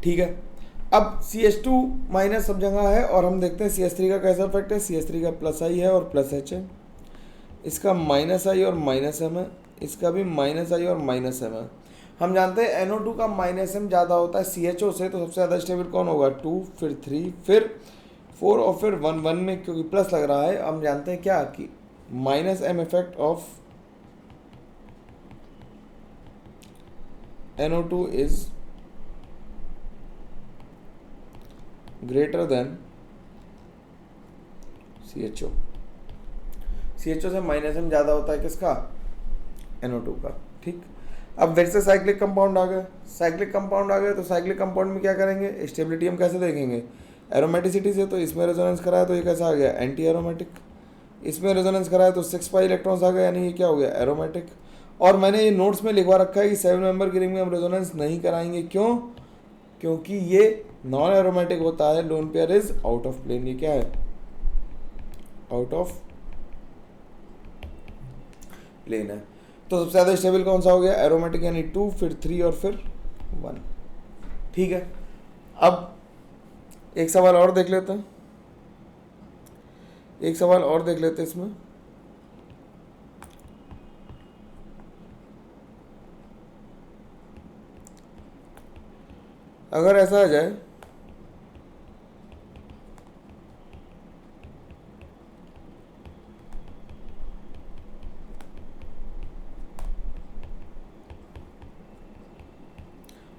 ठीक है, अब CH2 माइनस सब जगह है और हम देखते हैं CH3 का कैसा इफेक्ट है। CH3 का प्लस आई है और प्लस एच है, इसका माइनस आई और माइनस एम है, इसका भी माइनस आई और माइनस एम है। हम जानते हैं NO2 का माइनस एम ज़्यादा होता है CHO से, तो सबसे ज़्यादा स्टेबल कौन होगा? 2, फिर 3, फिर 4 और फिर 1, 1 में क्योंकि प्लस लग रहा है हम जानते हैं क्या कि minus M effect of NO2 is greater than CHO। CHO से माइनस एम ज़्यादा होता है किसका? NO2 का। ठीक, अब फिर से साइक्लिक कंपाउंड आ गए। साइक्लिक कंपाउंड आ गए तो साइक्लिक कंपाउंड में क्या करेंगे? स्टेबिलिटी हम कैसे देखेंगे? एरोमेटिसिटी से। तो इसमें रेजोनेंस कराया तो ये कैसा आ गया? Anti aromatic. इसमें रेजोनेंस कराया तो 6 पाई इलेक्ट्रॉन्स आ गए, यानी ये क्या हो गया? एरोमेटिक। और मैंने ये नोट्स में लिखवा रखा है कि 7 मेंबर की रिंग में हम रेजोनेंस नहीं कराएंगे। क्यों? क्योंकि ये नॉन एरोमेटिक होता है, lone pair is out of plane. ये क्या है? आउट ऑफ प्लेन है। तो सबसे ज़्यादा स्टेबल कौन सा हो गया? एरोमेटिक, यानी 2, फिर 3 और फिर 1। ठीक है, अब एक सवाल और देख लेते हैं, एक सवाल और देख लेते हैं इसमें। अगर ऐसा आ जाए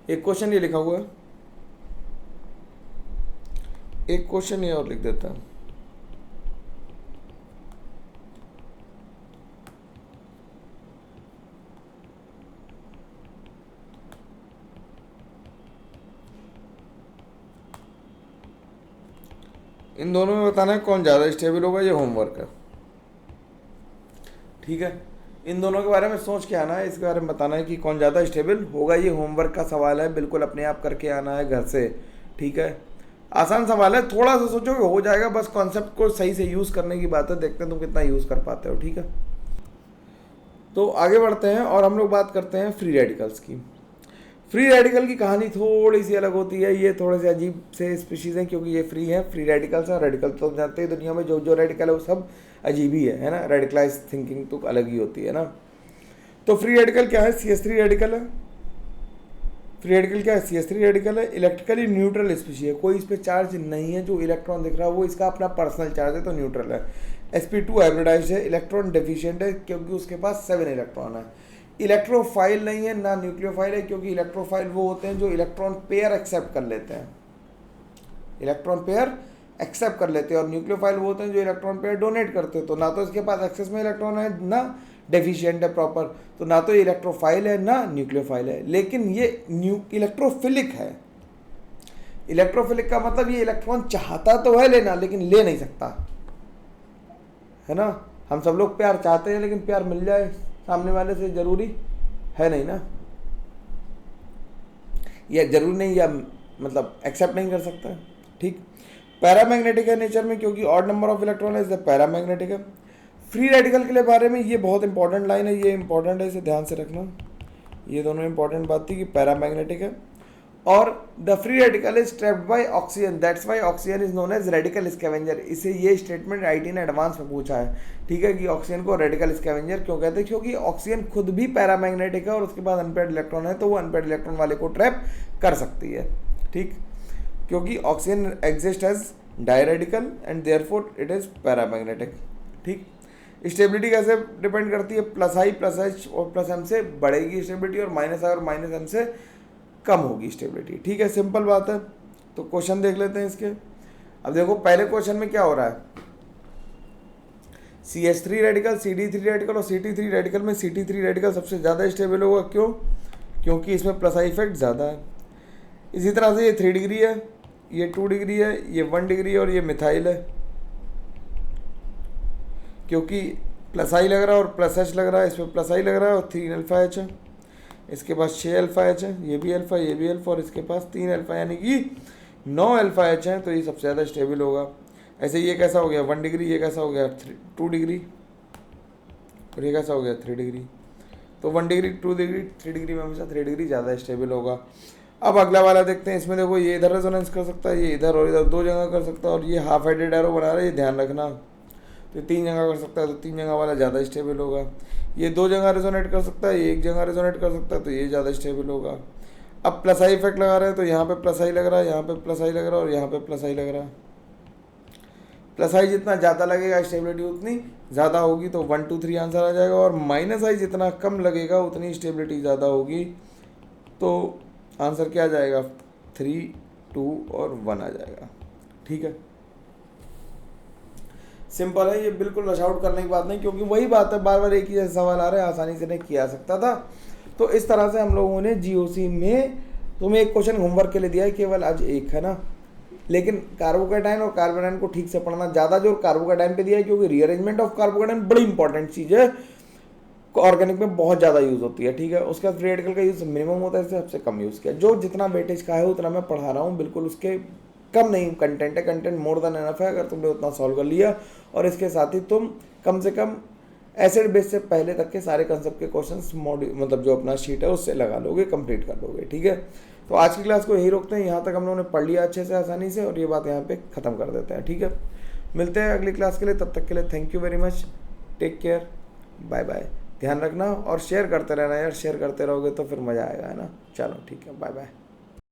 एक क्वेश्चन ये लिखा हुआ है, एक क्वेश्चन ये और लिख देता है। इन दोनों में बताना है कौन ज़्यादा स्टेबल होगा, ये होमवर्क है। ठीक है, इन दोनों के बारे में सोच के आना है, इसके बारे में बताना है कि कौन ज़्यादा स्टेबल होगा। ये होमवर्क का सवाल है, बिल्कुल अपने आप करके आना है घर से। ठीक है, आसान सवाल है, थोड़ा सा सोचोगे हो जाएगा, बस कॉन्सेप्ट को सही से यूज़ करने की बात है। देखते हैं तुम कितना यूज़ कर पाते हो। ठीक है, तो आगे बढ़ते हैं और हम लोग बात करते हैं फ्री रेडिकल्स की। फ्री रेडिकल की कहानी थोड़ी सी अलग होती है, ये थोड़े से अजीब से स्पीशीज़ हैं क्योंकि ये फ्री है। फ्री रेडिकल्स हैं, रेडिकल तो जानते हैं दुनिया में जो जो रेडिकल है वो सब अजीब ही है ना। रेडिकलाइज थिंकिंग तो अलग ही होती है ना। तो फ्री रेडिकल क्या है? CH3 रेडिकल है। फ्री रेडिकल क्या है? CH3 रेडिकल है, इलेक्ट्रिकली न्यूट्रल स्पीशी है, कोई इस पर चार्ज नहीं है। जो इलेक्ट्रॉन दिख रहा है वो इसका अपना पर्सनल चार्ज है, तो न्यूट्रल है। sp2 हाइब्रिडाइज्ड है, इलेक्ट्रॉन डेफिशिएंट है क्योंकि उसके पास 7 इलेक्ट्रॉन है। इलेक्ट्रोफाइल नहीं है ना न्यूक्लियोफाइल है, क्योंकि इलेक्ट्रोफाइल वो होते हैं जो इलेक्ट्रॉन पेयर एक्सेप्ट कर लेते हैं, इलेक्ट्रॉन पेयर एक्सेप्ट कर लेते हैं। और न्यूक्लियोफाइल वो होते हैं जो इलेक्ट्रॉन पेयर डोनेट करते हैं। तो ना तो इसके पास एक्सेस में इलेक्ट्रॉन है, ना डेफिशिएंट है प्रॉपर, तो ना तो इलेक्ट्रोफाइल है ना न्यूक्लियोफाइल है। लेकिन ये इलेक्ट्रोफिलिक है। इलेक्ट्रोफिलिक का मतलब ये इलेक्ट्रॉन चाहता तो है लेना, लेकिन ले नहीं सकता, है ना। हम सब लोग प्यार चाहते हैं, लेकिन प्यार मिल जाए सामने वाले से जरूरी है नहीं ना, या जरूरी नहीं, या मतलब एक्सेप्ट नहीं कर सकता। ठीक, पैरामैग्नेटिक है नेचर में, क्योंकि ऑड नंबर ऑफ इलेक्ट्रॉन है, इसलिए पैरामैग्नेटिक है। फ्री रेडिकल के लिए बारे में ये बहुत इंपॉर्टेंट लाइन है, ये इंपॉर्टेंट है, इसे ध्यान से रखना। ये दोनों इंपॉर्टेंट बात थी कि पैरामैग्नेटिक है। और the free radical is trapped by oxygen, that's why oxygen is known as radical scavenger. इसे ये स्टेटमेंट आईटी ने एडवांस में पूछा है। ठीक है, कि ऑक्सीजन को रेडिकल स्कैवेंजर क्यों कहते हैं? क्योंकि ऑक्सीजन खुद भी पैरामैग्नेटिक है और उसके बाद अनपेयर्ड इलेक्ट्रॉन है, तो वो अनपेयर्ड इलेक्ट्रॉन वाले को ट्रैप कर सकती है। ठीक, क्योंकि oxygen exist as diradical and therefore it is paramagnetic. ठीक, स्टेबिलिटी कैसे डिपेंड करती है? प्लस आई प्लस एच और प्लस एम से बढ़ेगी स्टेबिलिटी, और माइनस आई और माइनस एम से कम होगी स्टेबिलिटी। ठीक है, सिंपल बात है। तो क्वेश्चन देख लेते हैं इसके। अब देखो पहले क्वेश्चन में क्या हो रहा है, CH3 रेडिकल, CD3 रेडिकल, और CT3 रेडिकल में CT3 रेडिकल सबसे ज़्यादा स्टेबल होगा। क्यों? क्योंकि इसमें प्लस आई इफेक्ट ज़्यादा है। इसी तरह से ये 3 डिग्री है, ये 2 डिग्री है, ये 1 डिग्री है, और ये मिथाइल है, क्योंकि प्लस आई लग रहा है और प्लस एच लग रहा है, इसमें प्लस आई लग रहा है और 3 अल्फा एच है। इसके पास 6 अल्फा एच है, ये भी अल्फा, ये भी अल्फा, और इसके पास 3 अल्फा, यानी कि 9 अल्फा एच है, तो ये सबसे ज़्यादा स्टेबल होगा। ऐसे ये कैसा हो गया 1 डिग्री, ये कैसा हो गया 2 डिग्री, और ये कैसा हो गया 3 डिग्री। तो 1 डिग्री, 2 डिग्री, 3 डिग्री में हमेशा 3 डिग्री ज़्यादा स्टेबल होगा। अब अगला वाला देखते हैं। इसमें देखो ये इधर रेजोनेंस कर सकता है, ये इधर और इधर 2 जगह कर सकता है, और ये हाफ हेडेड एरो बना रहा है, ये ध्यान रखना। तो 3 जगह कर सकता है, तो 3 जगह वाला ज़्यादा स्टेबल होगा। ये 2 जगह रेजोनेट कर सकता है, ये 1 जगह रेजोनेट कर सकता है, तो ये ज़्यादा स्टेबल होगा। अब प्लस आई इफेक्ट लगा रहे हैं, तो यहाँ पे प्लस आई लग रहा है, यहाँ पे प्लस आई लग रहा है, और यहाँ पे प्लस आई लग रहा है। प्लस आई जितना ज़्यादा लगेगा स्टेबिलिटी उतनी ज़्यादा होगी, तो 1 2 3 आंसर आ जाएगा। और माइनस आई जितना कम लगेगा उतनी स्टेबिलिटी ज़्यादा होगी, तो आंसर क्या आ जाएगा 3 2 और 1 आ जाएगा। ठीक है, सिंपल है ये, बिल्कुल रश आउट करने की बात नहीं, क्योंकि वही बात है, बार बार एक ही जैसे सवाल आ रहे हैं, आसानी से नहीं किया सकता था। तो इस तरह से हम लोगों ने जीओसी में तुम्हें एक क्वेश्चन होमवर्क के लिए दिया है, केवल आज एक है ना, लेकिन कार्बोकैटायन और कार्बोनाइन को ठीक से पढ़ना। ज़्यादा जोर कार्बोकैटायन पे दिया है, क्योंकि रीअरेंजमेंट ऑफ कार्बोकैटायन बड़ी इंपॉर्टेंट चीज़ है, ऑर्गेनिक में बहुत ज़्यादा यूज़ होती है। ठीक है, उसके बाद फ्री रेडिकल का यूज़ मिनिमम होता है, इससे सबसे कम यूज़ किया। जो जितना वेटेज का है उतना मैं पढ़ा रहा हूँ, बिल्कुल उसके कम नहीं कंटेंट है, कंटेंट मोर देन एनफ है अगर तुमने उतना सॉल्व कर लिया। और इसके साथ ही तुम कम से कम एसिड बेस से पहले तक के सारे कंसेप्ट के क्वेश्चंस मतलब जो अपना शीट है उससे लगा लोगे, कंप्लीट कर लोगे। ठीक है, तो आज की क्लास को यही रोकते हैं, यहाँ तक हम लोगों ने पढ़ लिया अच्छे से आसानी से, और ये बात यहाँ पे ख़त्म कर देते हैं। ठीक है, मिलते हैं अगली क्लास के लिए, तब तक के लिए thank you very much, take care, bye bye. ध्यान रखना और शेयर करते रहना यार, शेयर करते रहोगे तो फिर मज़ा आएगा, है ना। चलो ठीक है, बाय बाय।